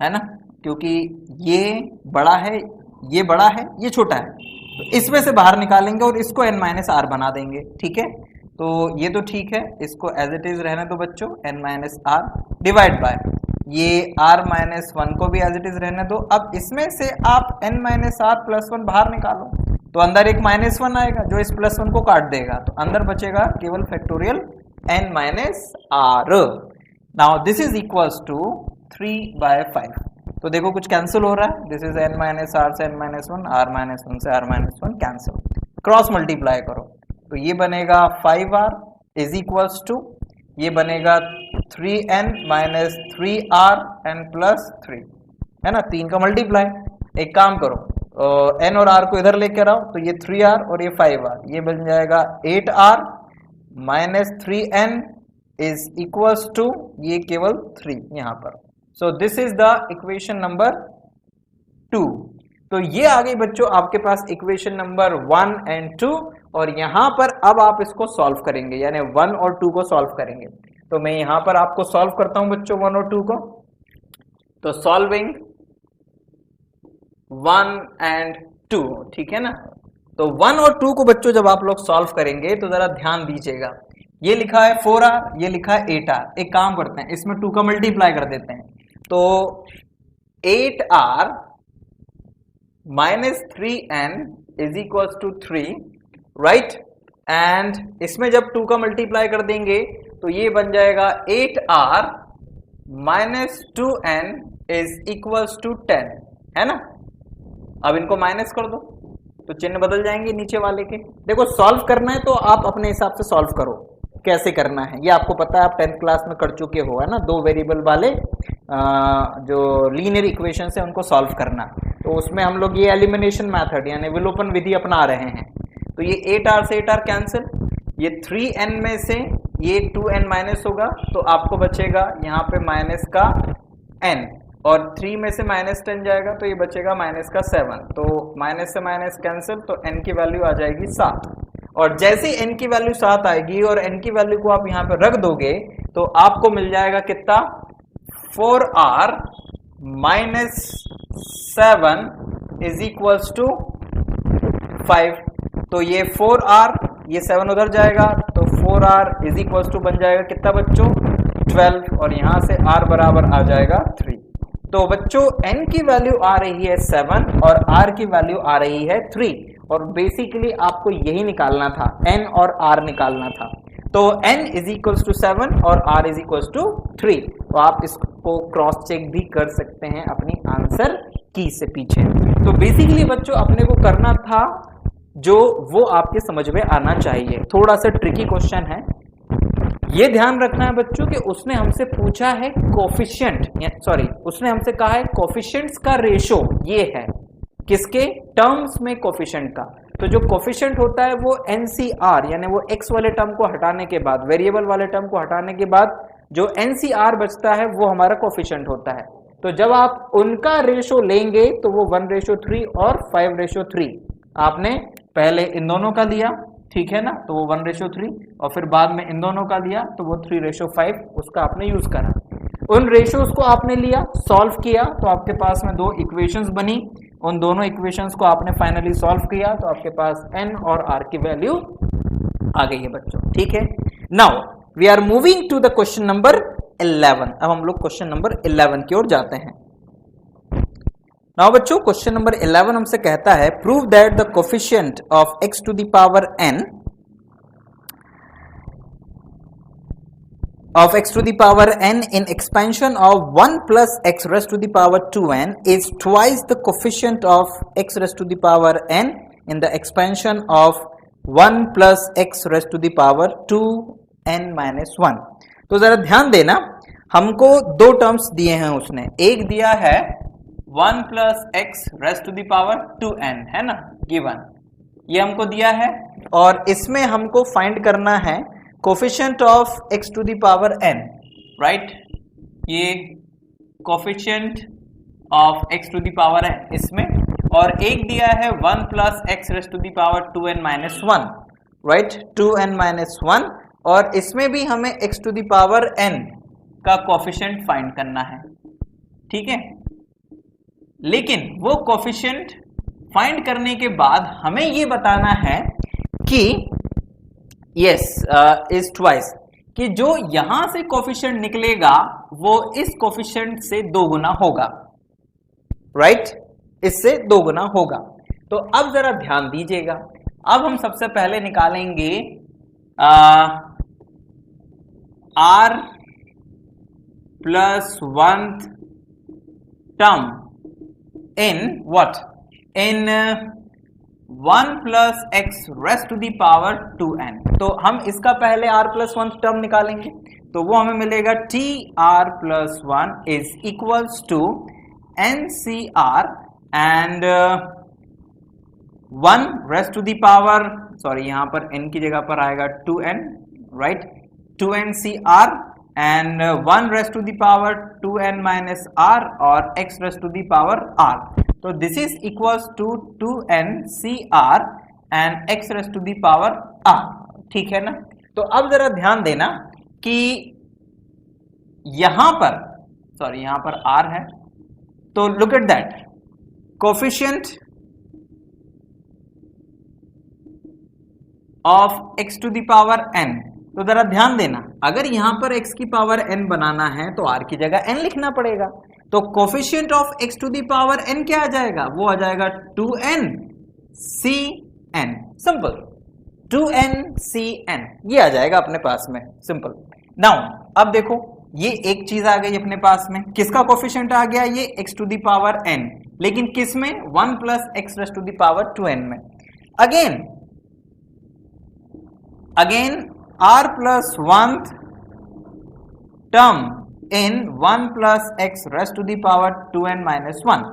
है ना, क्योंकि ये बड़ा है ये बड़ा है ये छोटा है, तो इसमें से बाहर निकालेंगे और इसको n माइनस आर बना देंगे। ठीक है, तो ये तो ठीक है, इसको एज इट इज रहने दो बच्चों, n minus r divide by ये r माइनस वन को भी एज इट इज रहने दो। अब इसमें से आप n minus r plus one बाहर निकालो तो अंदर एक माइनस वन आएगा जो इस प्लस वन को काट देगा, तो अंदर बचेगा केवल factorial n minus R. Now this is equals to 3/5। तो देखो कुछ कैंसिल हो रहा है, this is n minus R से n minus one, R minus one से R minus one cancel, cross multiply करो तो ये बनेगा 5r इज इक्वल्स टू ये बनेगा 3n minus 3r n plus 3, है ना, 3 का मल्टीप्लाई। एक काम करो n और r को इधर लेकर आओ तो ये 3r और ये 5r, ये बन जाएगा 8r minus 3n is equals to ये केवल 3 यहाँ पर। सो this is the equation number 2। तो ये आ गई बच्चों आपके पास इक्वेशन नंबर 1 एंड 2, और यहाँ पर अब आप इसको सॉल्व करेंगे, यानी 1 और 2 को सॉल्व करेंगे। तो मैं यहाँ पर आपको सॉल्व करता हूं बच्चों 1 और 2 को। तो सॉल्विंग 1 एंड 2, ठीक है ना। तो 1 और 2 को बच्चों जब आप लोग सॉल्व करेंगे तो जरा ध्यान दीजिएगा, ये लिखा है 4r, ये लिखा है 8r। एक काम करते हैं इसमें 2 का मल्टीप्लाई कर देते हैं, तो 8r minus 3n is equals to 3, right. And इसमें जब 2 का मल्टीप्लाई कर देंगे तो ये बन जाएगा 8r minus 2n is equals to 10, है ना। अब इनको माइनस कर दो तो चिन्ह बदल जाएंगे नीचे वाले के। देखो सॉल्व करना है तो आप अपने हिसाब से सॉल्व करो, कैसे करना है ये आपको पता है, आप 10th क्लास में कर चुके हो, है ना। 2 वेरिएबल वाले जो लीनियर इक्वेशन है उनको सॉल्व करना, तो उसमें हम लोग ये एलिमिनेशन मेथड यानी विलोपन विधि अपना रहे हैं। तो ये 8r से 8r कैंसिल, ये 3n में से ये 2n माइनस होगा तो आपको बचेगा यहाँ पे माइनस का n, और 3 में से माइनस 10 जाएगा तो ये बचेगा माइनस का 7। तो माइनस से माइनस कैंसिल, तो n की वैल्यू आ जाएगी 7। और जैसे ही n की वैल्यू 7 आएगी और n की वैल्यू को आप यहाँ पे रख दोगे तो आपको मिल जाएगा कितना, 4r minus 7 is equals to 5। तो ये 4r, ये 7 उधर जाएगा तो 4r इज इक्वल्स टू बन जाएगा कितना बच्चों, 12, और यहाँ से r बराबर आ जाएगा 3। तो बच्चों n की वैल्यू आ रही है 7 और r की वैल्यू आ रही है 3, और बेसिकली आपको यही निकालना था, n और r निकालना था। तो n इज इक्वल्स टू 7 और r इज इक्वल्स टू 3। तो आप इसको क्रॉस चेक भी कर सकते हैं अपनी आंसर की से पीछे। तो बेसिकली बच्चों अपने को करना था जो वो आपके समझ में आना चाहिए। थोड़ा सा ट्रिकी क्वेश्चन है, ये ध्यान रखना है बच्चों कि उसने हमसे पूछा है कोफिशिएंट, सॉरी उसने हमसे कहा है कोफिशिएंट्स का रेशो ये है, किसके टर्म्स में कोफिशिएंट का। तो जो कोफिशिएंट होता है वो NCR यानी वो x वाले टर्म को हटाने के बाद, वेरिएबल वाले टर्म को हटाने के बाद जो NCR बचता है वो हमारा कोफिशिएंट होता है। तो जब आप उनका रेशो लेंगे तो वो 1:3 और 5:3, आपने पहले इन दोनों का लिया, ठीक है ना, तो वो 1:3, और फिर बाद में इन दोनों का लिया तो वो 3:5, उसका आपने यूज करा। उन रेशियोज को आपने लिया, सॉल्व किया, तो आपके पास में 2 इक्वेशंस बनी। उन दोनों इक्वेशंस को आपने फाइनली सॉल्व किया तो आपके पास n और r की वैल्यू आ गई है बच्चों, ठीक है। Now we are moving to the question number 11। अब हम लोग क्वेश्चन नंबर 11 की ओर जाते हैं। नाउ बच्चों क्वेश्चन नंबर 11 हमसे कहता है prove that the coefficient of x to the power n of x to the power n in expansion of 1 plus x raised to the power 2n is twice the coefficient of x raised to the power n in the expansion of 1 plus x raised to the power 2n minus 1। तो जरा ध्यान देना, हमको 2 terms दिए हैं उसने, एक दिया है 1 plus x raised to the power 2n, है ना, गिवन, ये हमको दिया है, और इसमें हमको फाइंड करना है coefficient of x to the power n, right. ये coefficient of x to the power n इसमें, और एक दिया है 1 plus x raise to the power 2n minus 1, right, 2n minus 1, और इसमें भी हमें x to the power n का कोफिशिएंट फाइंड करना है, ठीक है। लेकिन वो कोफिशिएंट फाइंड करने के बाद हमें ये बताना है कि यस इज ट्वाइस, कि जो यहां से कोफिशिएंट निकलेगा वो इस कोफिशिएंट से 2 गुना होगा, राइट, इससे 2 गुना होगा। तो अब जरा ध्यान दीजिएगा, अब हम सबसे पहले निकालेंगे r plus 1th term in what? In 1 plus x raised to the power 2n। तो हम इसका पहले r plus 1th टर्म निकालेंगे, तो वो हमें मिलेगा t r plus 1 is equals to ncr and 1 raised to the power, sorry यहाँ पर n की जगह पर आएगा 2n, right, 2ncr and 1 raised to the power 2n minus r और x raised to the power r। तो this is equals to 2ncr and x raised to the power r, ठीक है ना। तो अब जरा ध्यान देना कि यहां पर, सॉरी यहाँ पर r है, तो look at that coefficient of x to the power n। तो जरा ध्यान देना, अगर यहां पर x की पावर n बनाना है तो r की जगह n लिखना पड़ेगा। तो coefficient of x to the power n क्या आ जाएगा, वो आ जाएगा 2ncn, सिंपल, 2ncn ये आ जाएगा अपने पास में, सिंपल। नाउ अब देखो ये एक चीज आ गई अपने पास में, किसका कोफिशिएंट आ गया, ये x to the power n, लेकिन किस में, 1 plus x raise to the power 2n में। Again r plus 1th term in 1 plus x raised to the power 2n minus 1।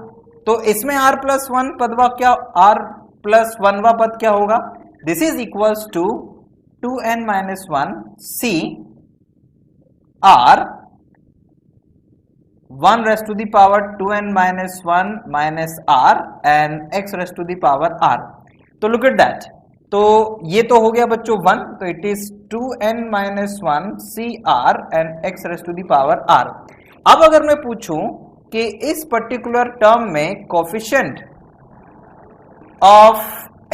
तो इसमें r plus 1 पदवा क्या, r plus 1 वा पद क्या होगा, this is equals to 2n minus 1 c r 1 raised to the power 2n minus 1 minus r and x raised to the power r। तो look at that, तो ये तो हो गया बच्चों 1, तो it is 2n minus 1 cr and x raised to the power r। अब अगर मैं पूछूं कि इस पर्टिकुलर टर्म में coefficient of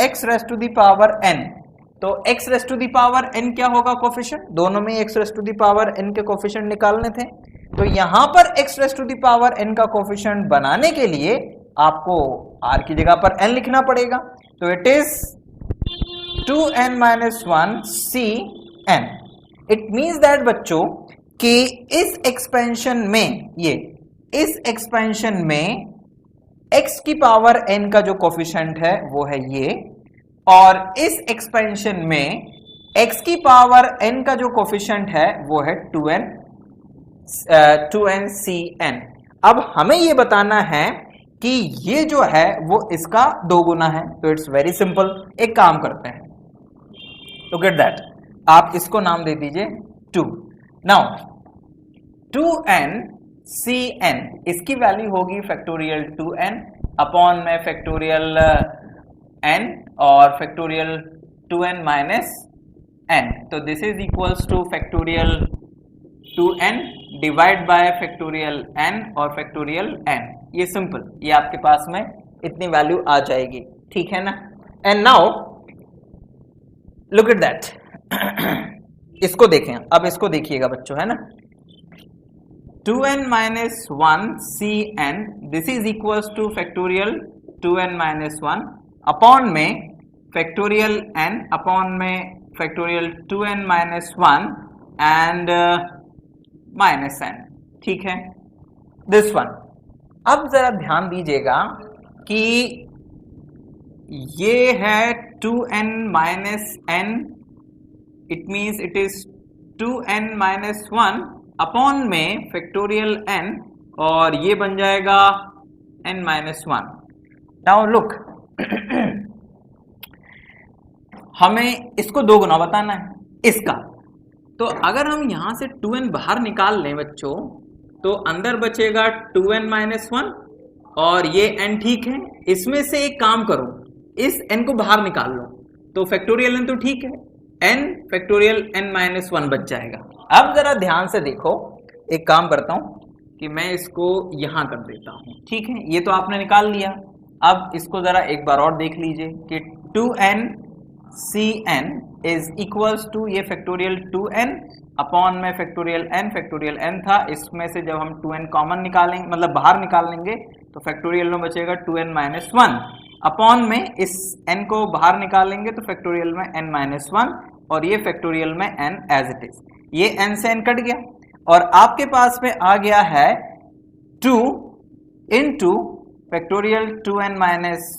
x raised to the power n, तो x raised to the power n क्या होगा कोफिशिएंट, दोनों में x raised to the power n के कोफिशिएंट निकालने थे। तो यहां पर x raised to the power n का कोफिशिएंट बनाने के लिए आपको r की जगह पर n लिखना पड़ेगा, तो it is 2n minus 1 cn। It means that बच्चों कि इस एक्सपेंशन में, ये इस एक्सपेंशन में x की पावर n का जो कोफिशिएंट है वो है ये, और इस एक्सपेंशन में x की पावर n का जो कोफिशिएंट है वो है 2ncn। अब हमें ये बताना है कि ये जो है वो इसका 2 गुना है, तो इट्स वेरी सिंपल, एक काम करते हैं, लुक एट दैट, आप इसको नाम दे दीजिए 2। नाउ 2ncn इसकी वैल्यू होगी फैक्टोरियल 2n अपॉन में फैक्टोरियल n और फैक्टोरियल 2n माइनस n। तो this is equals two factorial 2n divide by factorial n और फैक्टोरियल n। ये सिंपल, ये आपके पास में इतनी वैल्यू आ जाएगी, ठीक है ना। And now look at that, इसको देखें, अब इसको देखिएगा बच्चों, है ना, 2n minus 1 cn this is equals two factorial 2n minus 1 upon में फैक्टोरियल n अपॉन में factorial 2n minus 1 and minus n, ठीक है, दिस वन। अब जरा ध्यान दीजिएगा कि ये है 2n minus n, it means it is 2n minus 1 upon में फैक्टोरियल n, और ये बन जाएगा n minus 1। नाउ लुक, हमें इसको 2 गुना बताना है इसका, तो अगर हम यहां से 2n बाहर निकाल लें बच्चों, तो अंदर बचेगा 2n minus 1 और ये n, ठीक है। इसमें से एक काम करो, इस n को बाहर निकाल लो, तो फैक्टोरियल n तो ठीक है, n फैक्टोरियल n minus 1 बच जाएगा। अब जरा ध्यान से देखो, एक काम करता हूं कि मैं इसको यहां कर देता हूं, ठीक है, ये तो आपने निकाल लिया। अब इसको जरा एक बार और देख लीजिए कि 2n Cn is equals to ये फैक्टोरियल 2n अपॉन में फैक्टोरियल n था, इसमें से जब हम 2n कॉमन निकालेंगे मतलब बाहर निकाल लेंगे तो फैक्टोरियल में बचेगा 2n माइनस 1 अपॉन में इस n को बाहर निकालेंगे तो फैक्टोरियल में n माइनस 1 और ये फैक्टोरियल में n एज इट इज, ये n से n कट गया और आपके पास में आ गया है 2 into factorial 2n minus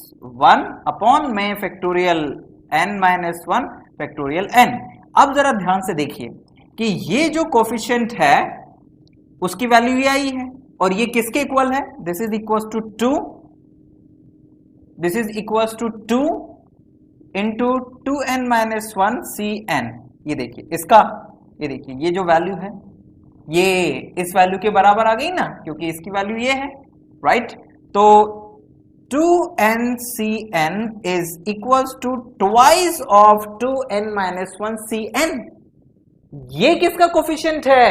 1 upon में factorial n minus 1 factorial n। अब जरा ध्यान से देखिए कि ये जो कोफिशिएंट है उसकी वैल्यू ये आई है और ये किसके इक्वल है, this is equals to 2, this is equals to 2 into 2n minus 1 Cn। ये देखिए इसका, ये देखिए ये जो वैल्यू है ये इस वैल्यू के बराबर आ गई ना, क्योंकि इसकी वैल्यू ये है, राइट। तो 2n Cn is equals to twice of 2n minus 1 Cn। ये किसका कोफिशिएंट है,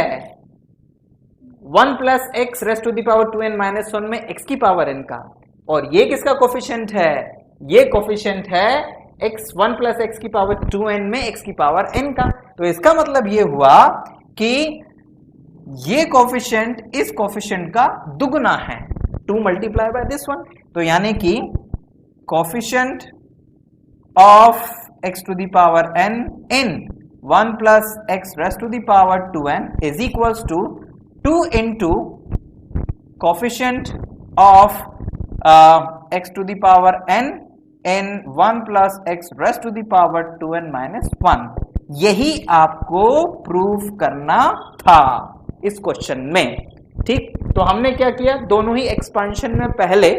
1 plus x raised to the power 2n minus 1 में x की पावर n का, और ये किसका कोफिशिएंट है, ये कोफिशिएंट है x 1 प्लस एक्स की पावर 2n में x की पावर n का। तो इसका मतलब ये हुआ कि ये कोफिशिएंट इस कोफिशिएंट का दुगुना है, 2 मल्टीप्लाई बाय दिस वन। तो यानी कि coefficient of x to the power n in 1 plus x raised to the power 2n is equals to 2 into coefficient of x to the power n in 1 plus x raised to the power 2n minus 1। यही आपको proof करना था इस question में, ठीक। तो हमने क्या किया, दोनों ही एक्सपेंशन में पहले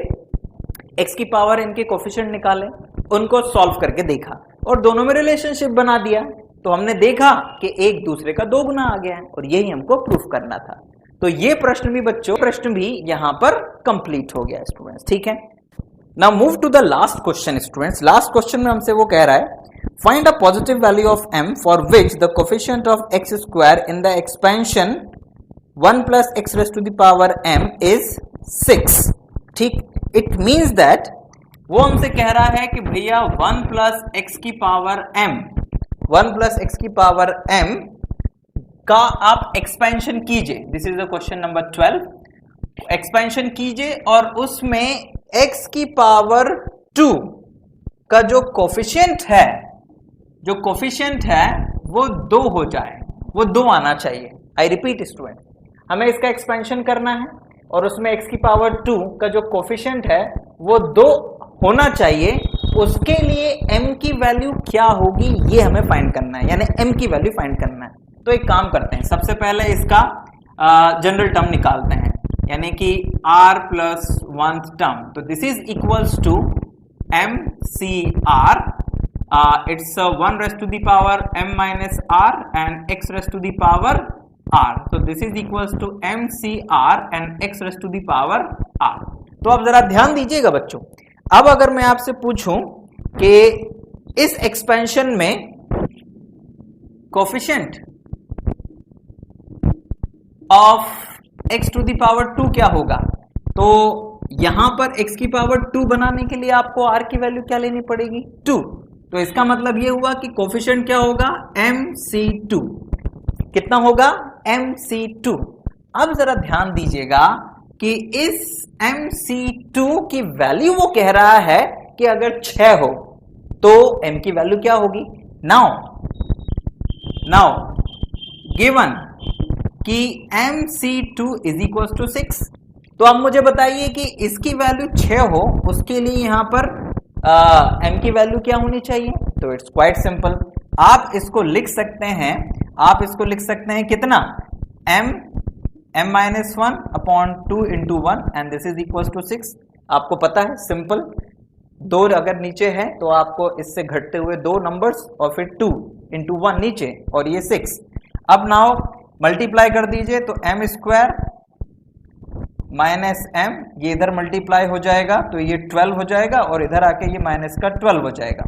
x की पावर n के कोफिशिएंट निकाले, उनको सॉल्व करके देखा और दोनों में रिलेशनशिप बना दिया। तो हमने देखा कि एक दूसरे का 2 गुना आ गया है और यही हमको प्रूफ करना था। तो ये प्रश्न भी बच्चों, प्रश्न भी यहां पर कंप्लीट हो गया स्टूडेंट्स, ठीक है। Now move to the last question students. Last question में हमसे वो कह रहा है find a positive value of m for which the coefficient of x square in the expansion 1 plus x raise to the power m is 6, ठीक। It means that वो हमसे कह रहा है कि भैया 1 प्लस एक्स की पावर m, 1 प्लस एक्स की पावर m का आप एक्सपेंशन कीजिए। This is the question number 12। Expansion कीजिए और उसमें x की पावर 2 का जो कोफिशिएंट है, जो कोफिशिएंट है वो 2 हो जाए, वो 2 आना चाहिए। आई रिपीट स्टूडेंट, हमें इसका एक्सपेंशन करना है और उसमें x की पावर 2 का जो कोफिशिएंट है वो 2 होना चाहिए। उसके लिए m की वैल्यू क्या होगी ये हमें फाइंड करना है, यानी m की वैल्यू फाइंड करना है। तो एक काम करते हैं, सबसे पहले इसका जनरल टर्म निकालते हैं, यानी कि r प्लस 1th टर्म। तो this is equals to mcr, it's 1 raise to the power m minus r and x raise to the power r। तो this is equals to mcr and x raise to the power r। तो अब जरा ध्यान दीजिएगा बच्चों, अब अगर मैं आपसे पूछूं कि इस एक्सपेंशन में coefficient of x to the power 2 क्या होगा, तो यहां पर x की पावर 2 बनाने के लिए आपको r की वैल्यू क्या लेनी पड़ेगी, 2। तो इसका मतलब यह हुआ कि कोफिशिएंट क्या होगा, mc2। कितना होगा, mc2। अब जरा ध्यान दीजिएगा कि इस mc2 की वैल्यू वो कह रहा है कि अगर 6 हो तो m की वैल्यू क्या होगी। नाउ गिवन कि mc2 इज इक्वल टू 6, तो अब मुझे बताइए कि इसकी वैल्यू 6 हो, उसके लिए यहां पर m की वैल्यू क्या होनी चाहिए। तो इट्स क्वाइट सिंपल, आप इसको लिख सकते हैं, आप इसको लिख सकते हैं कितना, m minus 1 upon 2 into 1 and this is equal to 6। आपको पता है सिंपल, 2 अगर नीचे है तो आपको इससे घटते हुए 2 नंबर्स और फिर 2 इंटू 1 नीचे और ये 6। अब नाउ मल्टीप्लाई कर दीजिए तो m स्क्वायर माइनस m, ये इधर मल्टीप्लाई हो जाएगा तो ये 12 हो जाएगा और इधर आके ये माइनस का 12 हो जाएगा।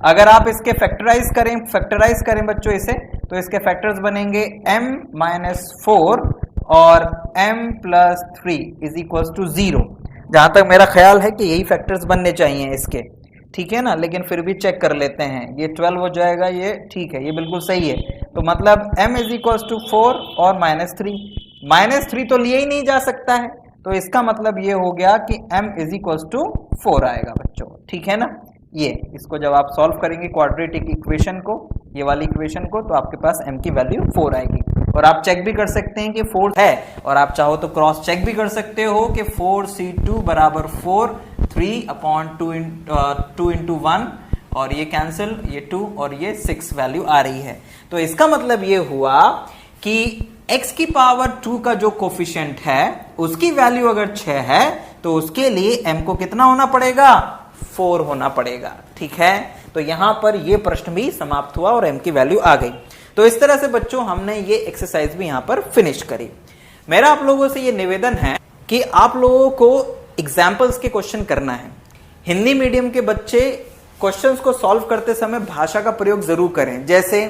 अगर आप इसके फैक्टराइज करें बच्चों इसे, तो इसके फैक्टर्स बनेंगे m माइनस 4 और m plus 3 is equal to 0। जहां तक मेरा ख्याल है कि यही फैक्टर्स बनने चाहिए इसके, ठीक है ना, लेकिन फिर भी चेक कर लेते हैं। ये 12 हो जाएगा, ये ठीक है, ये बिल्कुल सही है। तो मतलब m इज इक्वल्स टू 4 और -3, -3 तो लिया ही नहीं जा सकता है, तो इसका मतलब ये हो गया कि m इज इक्वल्स टू 4 आएगा बच्चों, ठीक है ना। ये इसको जब आप सॉल्व करेंगे क्वाड्रेटिक इक्वेशन को, ये वाली इक्वेशन को, तो आपके पास m की वैल्यू 4 आएगी। और आप चेक भी कर सकते हैं कि 4 है, और आप चाहो तो क्रॉस चेक भी कर सकते हो कि 4c2 बराबर 4, 3/2 इंटू 1, और ये कैंसिल, ये 2 और ये 6 वैल्यू आ रही है। तो इसका मतलब ये हुआ कि x की पावर 2 का जो कोफिशिएंट है उसकी वैल्यू अगर 6 है तो उसके लिए m को कितना होना पड़ेगा, 4 होना पड़ेगा, ठीक है। तो यहां पर ये प्रश्न भी समाप्त हुआ और m की वैल्यू आ गई। तो इस तरह से बच्चों हमने ये एक्सरसाइज भी यहां पर फिनिश करी। मेरा आप लोगों से ये निवेदन है कि आप लोगों को एग्जाम्पल्स के क्वेश्चन करना है। हिंदी मीडियम के बच्चे क्वेश्चंस को सॉल्व करते समय भाषा का प्रयोग जरूर करें। जैसे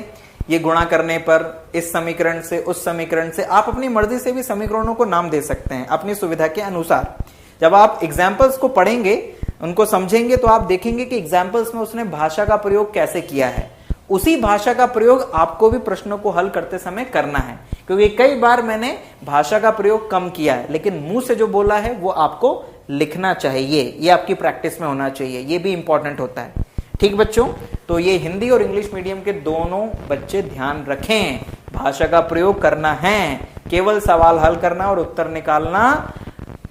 ये गुणा करने पर इस समीकरण से उस समीकरण से, आप अपनी मर्जी से भी समीकरणों को नाम दे सकते हैं अपनी सुविधा के अनुसार। जब आप एग्जाम्पल्स को पढ़ेंगे, उनको समझेंगे, तो आप देखेंगे कि एग्जाम्पल्स में उसने भाषा का प्रयोग कैसे किया है। उसी भाषा का प्रयोग आपको भी प्रश्नों को हल करते समय करना है, क्योंकि कई बार मैंने भाषा का प्रयोग कम किया है, लेकिन मुंह से जो बोला है वो आपको लिखना चाहिए, ये आपकी प्रैक्टिस में होना चाहिए, ये भी इंपॉर्टेंट होता है, ठीक बच्चों। तो ये हिंदी और इंग्लिश मीडियम के दोनों बच्चे ध्यान रखें, भाषा का प्रयोग करना है, केवल सवाल हल करना और उत्तर निकालना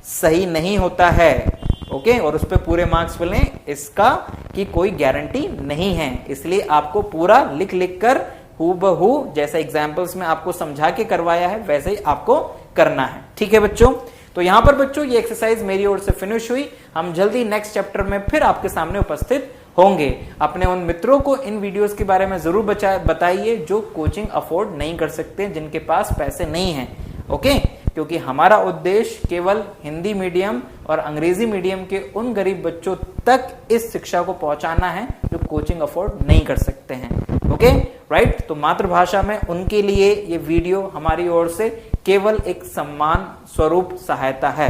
सही नहीं होता है, ओके। और उस पर पूरे मार्क्स मिलें इसका की कोई गारंटी नहीं है, इसलिए आपको पूरा लिख लिख कर हूबहू जैसा एग्जाम्पल्स में आपको समझा के करवाया है वैसे ही आपको करना है, ठीक है बच्चों। तो यहां पर बच्चों ये एक्सरसाइज मेरी ओर से फिनिश हुई। हम जल्दी नेक्स्ट चैप्टर में फिर आपके सामने उपस्थित होंगे। अपने उन मित्रों को इन वीडियोस के बारे में जरूर बताइए जो कोचिंग अफोर्ड नहीं कर सकते, जिनके पास पैसे नहीं हैं, ओके। क्योंकि हमारा उद्देश्य केवल हिंदी मीडियम और अंग्रेजी मीडियम के उन गरीब बच्चों तक इस शिक्षा को पहुंचाना है जो कोचिंग अफोर्ड नहीं कर सकते हैं, ओके राइट। तो मातृभाषा में उनके लिए ये वीडियो हमारी ओर से केवल एक सम्मान स्वरूप सहायता है।